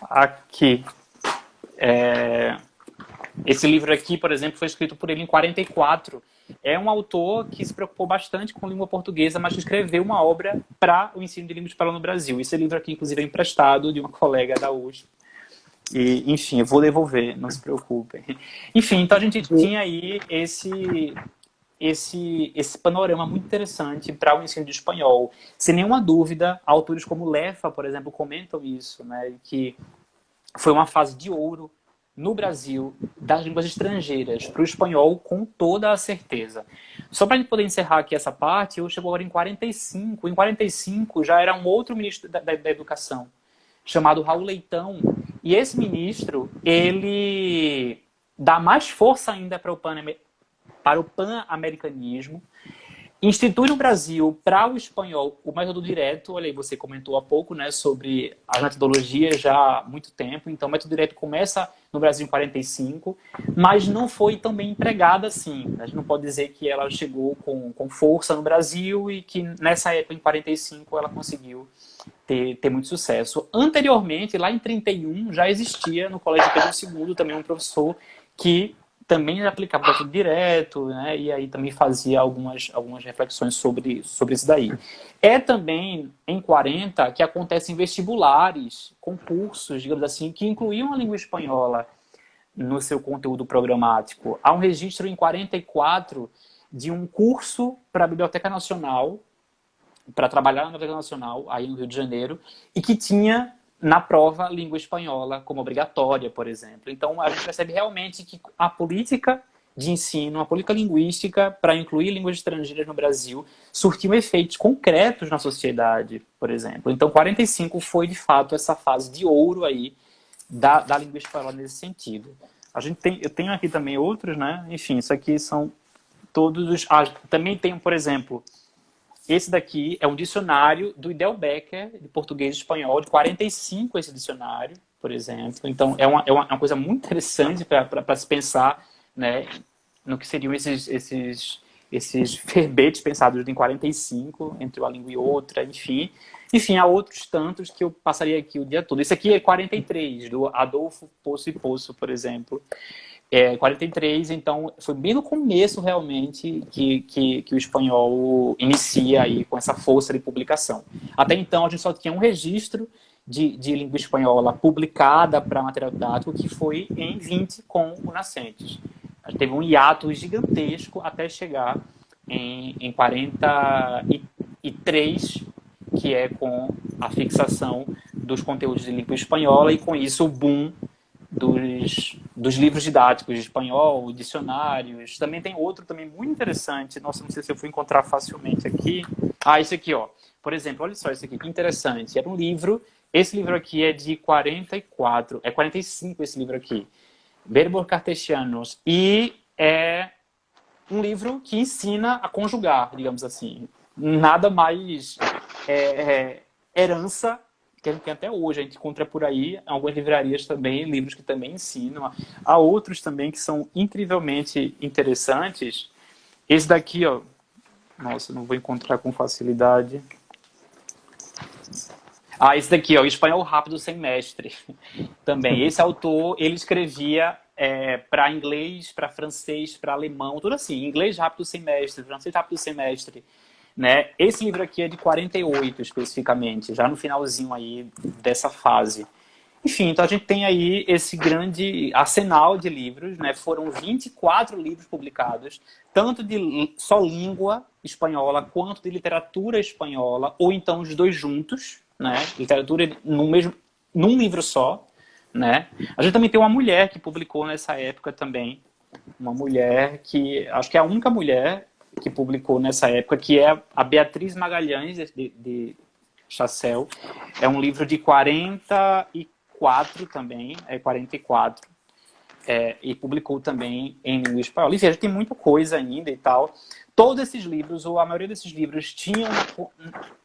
Aqui. Esse livro aqui, por exemplo, foi escrito por ele em 44. É um autor que se preocupou bastante com língua portuguesa, mas que escreveu uma obra para o ensino de língua espanhola no Brasil. Esse livro aqui, inclusive, é emprestado de uma colega da USP. E, enfim, eu vou devolver, não se preocupem. Enfim, então a gente tinha aí esse panorama muito interessante para o ensino de espanhol. Sem nenhuma dúvida, autores como Lefa, por exemplo, comentam isso, né, que foi uma fase de ouro no Brasil das línguas estrangeiras para o espanhol, com toda a certeza. Só para a gente poder encerrar aqui essa parte, eu chego agora em 45. Em 45 já era um outro ministro da Educação, chamado Raul Leitão, e esse ministro, ele dá mais força ainda para o pan-americanismo, institui no Brasil, para o espanhol, o método direto. Olha aí, você comentou há pouco, né, sobre as metodologias já há muito tempo. Então, o método direto começa no Brasil em 45, mas não foi tão bem empregada assim. A gente não pode dizer que ela chegou com força no Brasil e que nessa época, em 45, ela conseguiu ter muito sucesso. Anteriormente, lá em 31, já existia no Colégio Pedro II também um professor que também aplicava o método direto, né? E aí também fazia algumas reflexões sobre isso daí. É também em 40 que acontecem vestibulares, concursos, digamos assim, que incluíam a língua espanhola no seu conteúdo programático. Há um registro em 44 de um curso para a Biblioteca Nacional, para trabalhar na Biblioteca Nacional, aí no Rio de Janeiro, e que tinha na prova língua espanhola como obrigatória, por exemplo. Então, a gente percebe realmente que a política de ensino, a política linguística para incluir línguas estrangeiras no Brasil surtiu efeitos concretos na sociedade, por exemplo. Então, 45 foi, de fato, essa fase de ouro aí da língua espanhola nesse sentido. Eu tenho aqui também outros, né? Enfim, isso aqui são todos os... também tenho, por exemplo... Esse daqui é um dicionário do Idel Becker, de português e espanhol, de 45 esse dicionário, por exemplo. Então, é uma coisa muito interessante para se pensar, né, no que seriam esses verbetes pensados em 45, entre uma língua e outra, enfim. Enfim, há outros tantos que eu passaria aqui o dia todo. Esse aqui é 43, do Adolfo Poço e Poço, por exemplo. 43, então foi bem no começo realmente que o espanhol inicia aí com essa força de publicação. Até então a gente só tinha um registro de língua espanhola publicada para material didático, que foi em 20 com o Nascentes. A gente teve um hiato gigantesco até chegar em 43, que é com a fixação dos conteúdos de língua espanhola, e com isso o boom dos livros didáticos de espanhol, dicionários. Também tem outro também muito interessante. Nossa, não sei se eu fui encontrar facilmente aqui. Esse aqui, ó. Por exemplo, olha só esse aqui, que interessante. Era um livro, esse livro aqui é de 44, é 45 esse livro aqui. Verbos Cartesianos. E é um livro que ensina a conjugar, digamos assim. Nada mais herança que até hoje a gente encontra por aí, algumas livrarias também, livros que também ensinam. Há outros também que são incrivelmente interessantes. Esse daqui, ó, nossa, não vou encontrar com facilidade. Esse daqui, ó, Espanhol Rápido Sem Mestre. Também, esse autor, ele escrevia para inglês, para francês, para alemão, tudo assim, inglês rápido sem mestre, francês rápido sem mestre. Né? Esse livro aqui é de 48, especificamente, já no finalzinho aí dessa fase. Enfim, então a gente tem aí esse grande arsenal de livros, né? Foram 24 livros publicados, tanto de só língua espanhola, quanto de literatura espanhola, ou então os dois juntos, né? Literatura num livro só, né? A gente também tem uma mulher que publicou nessa época também, uma mulher que, acho que é a única mulher que publicou nessa época, que é a Beatriz Magalhães, de Chassel. É um livro de 44 também, 44, e publicou também em língua espanhola. Enfim, a gente tem muita coisa ainda e tal. Todos esses livros, ou a maioria desses livros, tinham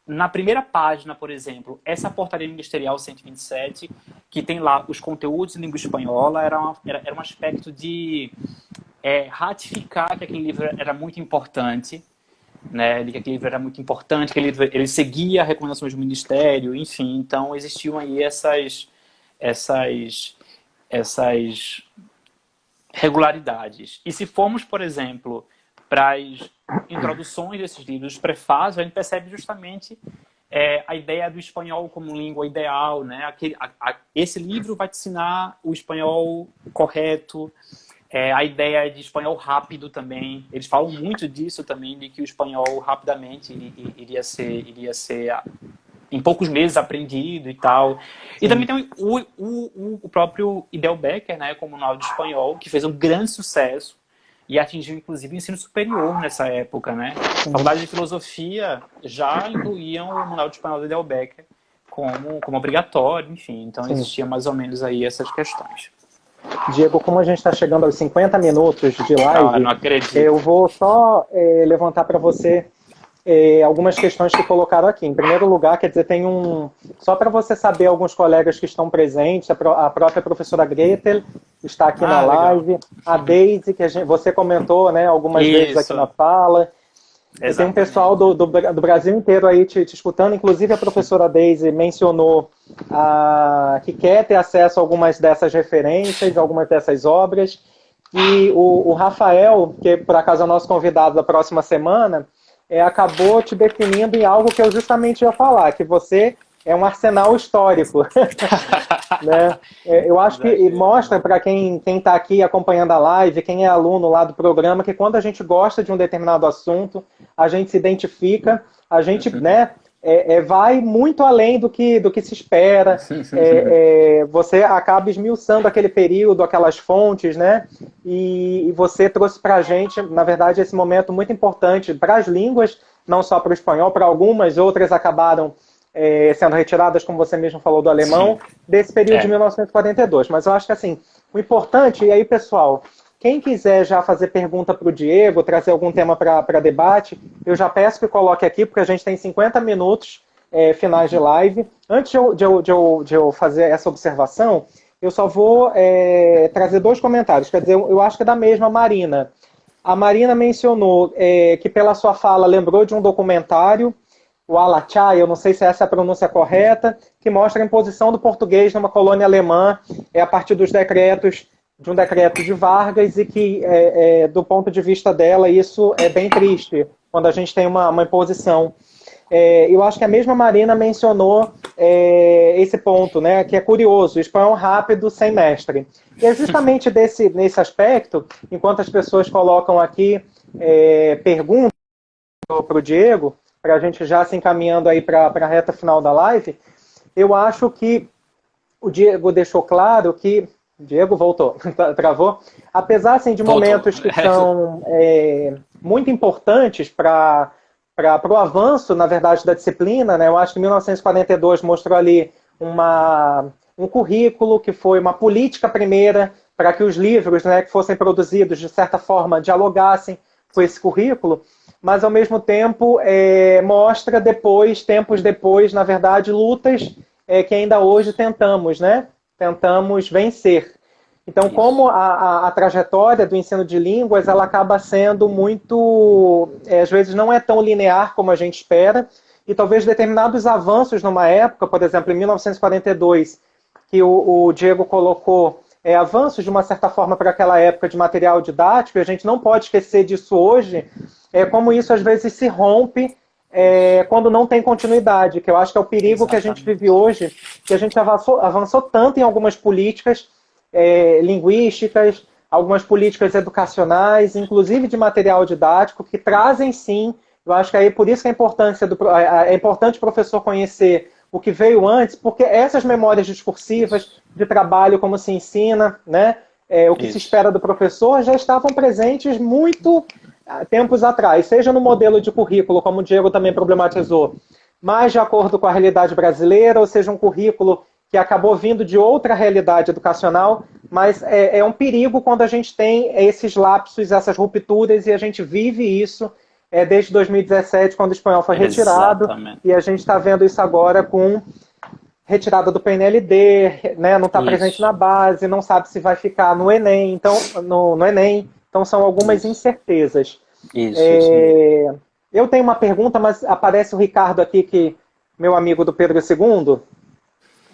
na primeira página, por exemplo, essa portaria ministerial 127, que tem lá os conteúdos em língua espanhola. Era um aspecto de ratificar que aquele livro era muito importante, né? Que aquele livro era muito importante, que ele seguia recomendações do Ministério, enfim. Então existiam aí essas regularidades. E se formos, por exemplo, para as introduções desses livros, os prefácios, a gente percebe justamente a ideia do espanhol como língua ideal, né? Esse livro vai te ensinar o espanhol correto. A ideia de espanhol rápido também. Eles falam muito disso também, de que o espanhol rapidamente iria ser em poucos meses aprendido e tal. Sim. E também tem o próprio Idel Becker, né, como manual de espanhol, que fez um grande sucesso e atingiu, inclusive, o ensino superior nessa época, né? A faculdade de filosofia já incluíam o manual de espanhol do Idel Becker como obrigatório, enfim. Então, existia mais ou menos aí essas questões. Diego, como a gente está chegando aos 50 minutos de live, não acredito. Eu vou só levantar para você algumas questões que colocaram aqui. Em primeiro lugar, quer dizer, só para você saber, alguns colegas que estão presentes, a própria professora Gretel está aqui na live, legal. A Daisy, que você comentou, né, algumas vezes aqui na fala. Tem um pessoal do Brasil inteiro aí te escutando, inclusive a professora Daisy mencionou que quer ter acesso a algumas dessas referências, algumas dessas obras, e o Rafael, que por acaso é o nosso convidado da próxima semana, acabou te definindo em algo que eu justamente ia falar, que você é um arsenal histórico. Né? Eu acho que mostra para quem está aqui acompanhando a live, quem é aluno lá do programa, que quando a gente gosta de um determinado assunto, a gente se identifica, a gente vai muito além do que se espera, você acaba esmiuçando aquele período, aquelas fontes, né? E você trouxe para a gente, na verdade, esse momento muito importante para as línguas, não só para o espanhol, para algumas, outras acabaram sendo retiradas, como você mesmo falou, do alemão, desse período de 1942. Mas eu acho que, assim, o importante, e aí, pessoal, quem quiser já fazer pergunta para o Diego, trazer algum tema para debate, eu já peço que coloque aqui, porque a gente tem 50 minutos finais de live. Antes de eu fazer essa observação, eu só vou trazer 2 comentários. Quer dizer, eu acho que é da mesma Marina. A Marina mencionou que, pela sua fala, lembrou de um documentário, o Alachai, eu não sei se essa é a pronúncia correta, que mostra a imposição do português numa colônia alemã a partir dos decretos, de um decreto de Vargas, e que, do ponto de vista dela, isso é bem triste, quando a gente tem uma imposição. Eu acho que a mesma Marina mencionou esse ponto, né, que é curioso, espanhol rápido sem mestre. E é justamente nesse aspecto, enquanto as pessoas colocam aqui perguntas para o Diego, para a gente já se encaminhando aí para a reta final da live, eu acho que o Diego deixou claro que... Diego voltou, travou. Apesar assim, de momentos que são muito importantes para o avanço, na verdade, da disciplina, né? Eu acho que 1942 mostrou ali um currículo que foi uma política primeira para que os livros, né, que fossem produzidos, de certa forma, dialogassem com esse currículo, mas, ao mesmo tempo, mostra tempos depois, na verdade, lutas que ainda hoje tentamos, né? Tentamos vencer. Então, como a trajetória do ensino de línguas, ela acaba sendo muito, às vezes não é tão linear como a gente espera, e talvez determinados avanços numa época, por exemplo, em 1942, que o Diego colocou avanços de uma certa forma para aquela época de material didático, e a gente não pode esquecer disso hoje, como isso às vezes se rompe quando não tem continuidade, que eu acho que é o perigo que a gente vive hoje, que a gente avançou tanto em algumas políticas linguísticas, algumas políticas educacionais, inclusive de material didático, que trazem sim, eu acho que aí por isso que é importante o professor conhecer o que veio antes, porque essas memórias discursivas de trabalho, como se ensina, né, o que se espera do professor, já estavam presentes muito tempos atrás, seja no modelo de currículo, como o Diego também problematizou, mais de acordo com a realidade brasileira, ou seja, um currículo que acabou vindo de outra realidade educacional, mas é um perigo quando a gente tem esses lapsos, essas rupturas, e a gente vive isso desde 2017, quando o espanhol foi retirado, e a gente está vendo isso agora com retirada do PNLD, né, não está presente na base, não sabe se vai ficar no Enem, então, no Enem, então são algumas incertezas. Eu tenho uma pergunta, mas aparece o Ricardo aqui, meu amigo do Pedro II,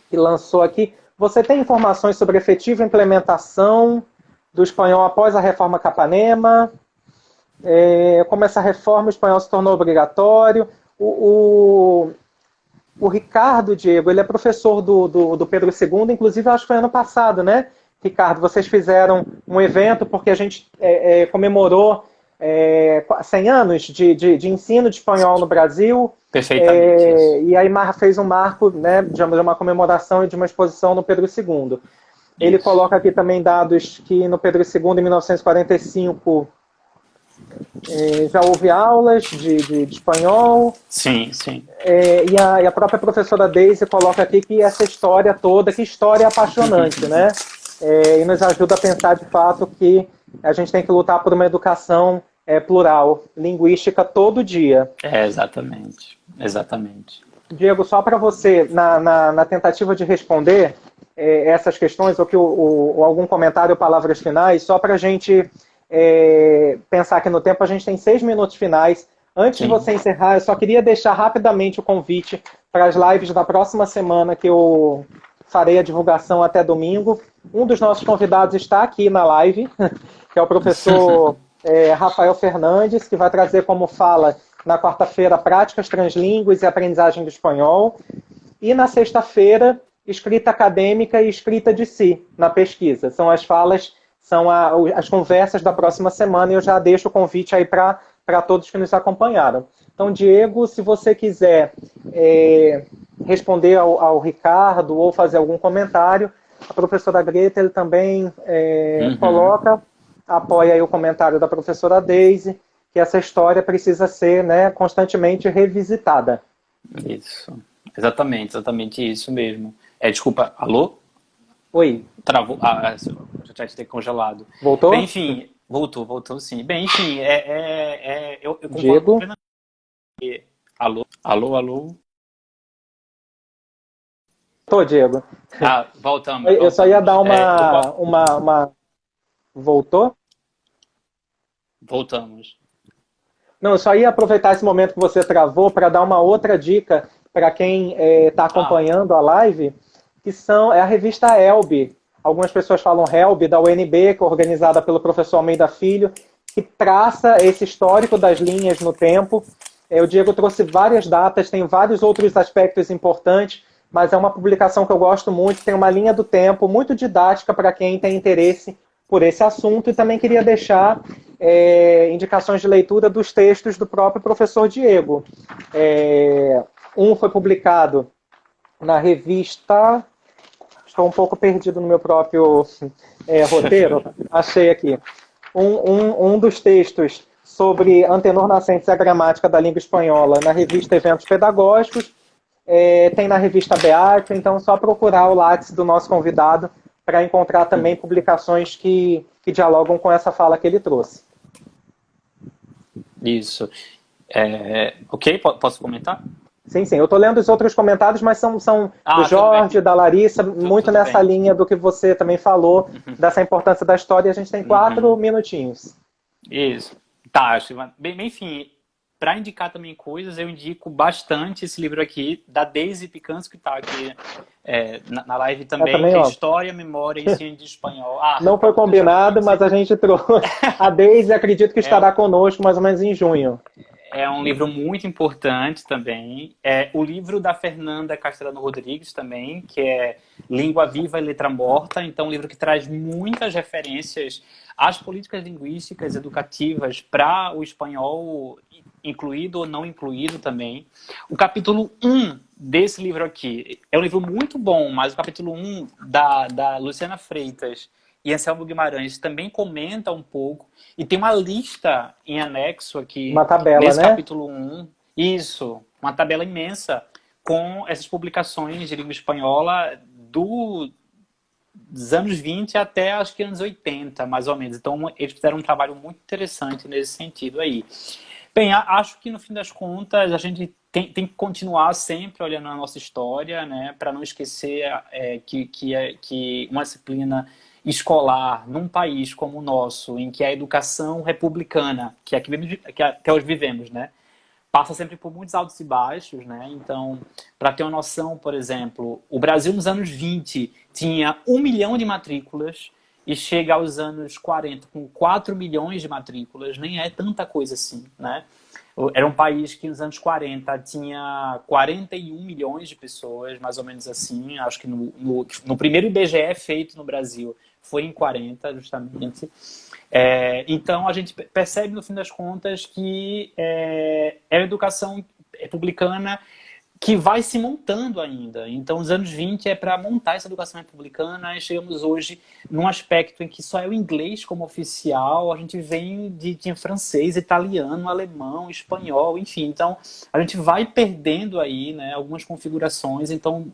que lançou aqui. Você tem informações sobre a efetiva implementação do espanhol após a reforma Capanema? Como essa reforma o espanhol se tornou obrigatório? O Ricardo, Diego, ele é professor do Pedro II, inclusive acho que foi ano passado, né? Ricardo, vocês fizeram um evento porque a gente comemorou 100 anos de ensino de espanhol no Brasil. Perfeitamente. E aí fez um marco, né, de uma comemoração e de uma exposição no Pedro II. Ele coloca aqui também dados que no Pedro II, em 1945, já houve aulas de espanhol. Sim, sim. E a própria professora Daisy coloca aqui que essa história toda, que história apaixonante, né? E nos ajuda a pensar de fato que a gente tem que lutar por uma educação plural, linguística todo dia. Exatamente, exatamente. Diego, só para você, na tentativa de responder essas questões, ou algum comentário ou palavras finais, só para a gente pensar aqui no tempo, a gente tem 6 minutos finais. Antes de Sim. você encerrar, eu só queria deixar rapidamente o convite para as lives da próxima semana, que eu farei a divulgação até domingo. Um dos nossos convidados está aqui na live, que é o professor Rafael Fernandes, que vai trazer como fala na quarta-feira práticas translíngues e aprendizagem do espanhol. E na sexta-feira, escrita acadêmica e escrita de si, na pesquisa. São as falas, são as conversas da próxima semana, e eu já deixo o convite aí para todos que nos acompanharam. Então, Diego, se você quiser responder ao Ricardo ou fazer algum comentário, a professora Greta ele também apoia aí o comentário da professora Daisy, que essa história precisa ser, né, constantemente revisitada. Isso. Exatamente isso mesmo. Desculpa, alô? Oi. Travou. O chat ter congelado. Voltou? Bem, enfim, voltou sim. Bem, enfim, eu concordo Diego? plenamente. Alô? Tô, Diego. Voltamos. Eu só ia dar uma... Voltou? Voltamos. Não, eu só ia aproveitar esse momento que você travou para dar uma outra dica para quem está acompanhando a live, que é a revista Elbe. Algumas pessoas falam Helb, da UNB, que é organizada pelo professor Almeida Filho, que traça esse histórico das linhas no tempo. O Diego trouxe várias datas, tem vários outros aspectos importantes, mas é uma publicação que eu gosto muito, tem uma linha do tempo muito didática para quem tem interesse por esse assunto, e também queria deixar indicações de leitura dos textos do próprio professor Diego. Um foi publicado na revista... Estou um pouco perdido no meu próprio roteiro. Achei aqui. Um dos textos sobre antenor nascentes e a gramática da língua espanhola na revista Eventos Pedagógicos. Tem na revista Beate, então só procurar o Lattes do nosso convidado para encontrar também publicações que dialogam com essa fala que ele trouxe. Isso. Ok, posso comentar? Sim. Eu estou lendo os outros comentários, mas são do Jorge, da Larissa, muito nessa linha do que você também falou, dessa importância da história, e a gente tem 4 minutinhos. Isso. Tá, bem, enfim, para indicar também coisas, eu indico bastante esse livro aqui, da Daisy Picanso, que está aqui na live também, que é História, Memória e Ensino de Espanhol. Não foi combinado, mas a gente trouxe. A Daisy, acredito que estará conosco mais ou menos em junho. É um livro muito importante também. O livro da Fernanda Castellano Rodrigues também, que é Língua Viva e Letra Morta. Então, um livro que traz muitas referências às políticas linguísticas educativas para o espanhol, incluído ou não incluído também. O capítulo 1 desse livro aqui é um livro muito bom, mas o capítulo 1 da Luciana Freitas e Anselmo Guimarães também comenta um pouco, e tem uma lista em anexo aqui, uma tabela, nesse né? capítulo 1, uma tabela imensa com essas publicações de língua espanhola dos anos 20 até acho que anos 80, mais ou menos. Então eles fizeram um trabalho muito interessante nesse sentido aí. Bem, acho que no fim das contas a gente tem que continuar sempre olhando a nossa história, né, para não esquecer que uma disciplina escolar num país como o nosso, em que a educação republicana, que até hoje vivemos, né, passa sempre por muitos altos e baixos, né? Então, para ter uma noção, por exemplo, o Brasil nos anos 20 tinha 1 milhão de matrículas e chega aos anos 40 com 4 milhões de matrículas, nem é tanta coisa assim, né? Era um país que nos anos 40 tinha 41 milhões de pessoas, mais ou menos assim. Acho que no primeiro IBGE feito no Brasil foi em 40, justamente. Então, a gente percebe, no fim das contas, que é a educação republicana que vai se montando ainda. Então, os anos 20 é para montar essa educação republicana, e chegamos hoje num aspecto em que só é o inglês como oficial, a gente vem de francês, italiano, alemão, espanhol, enfim. Então, a gente vai perdendo aí, né, algumas configurações. Então,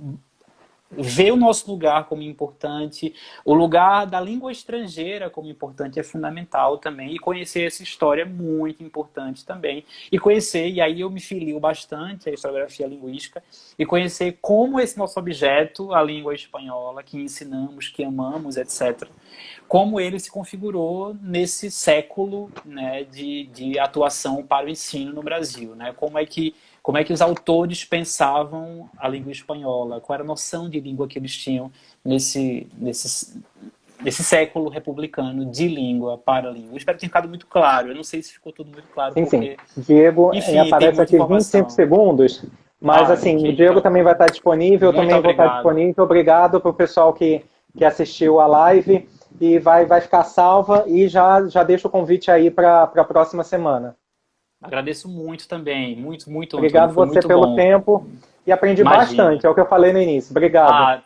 ver o nosso lugar como importante, o lugar da língua estrangeira como importante é fundamental também, e conhecer essa história é muito importante também. E conhecer, e aí eu me filio bastante à historiografia linguística, e conhecer como esse nosso objeto, a língua espanhola, que ensinamos, que amamos, etc., como ele se configurou nesse século, né, de atuação para o ensino no Brasil, né? Como é que os autores pensavam a língua espanhola, qual era a noção de língua que eles tinham nesse século republicano de língua para língua. Eu espero que tenha ficado muito claro. Eu não sei se ficou tudo muito claro, Sim, porque, sim. Diego, enfim, tem aparece muita aqui 25 informação. segundos, mas assim, Ok, o Diego então, também vai estar disponível, eu muito também vou estar obrigado. disponível. Obrigado para o pessoal que assistiu a live e vai ficar salva e já deixo o convite aí para a próxima semana. Agradeço muito também. Muito, muito, Antônio. Obrigado Foi você muito pelo bom. tempo e aprendi Imagina. bastante, é o que eu falei no início. Obrigado. Ah,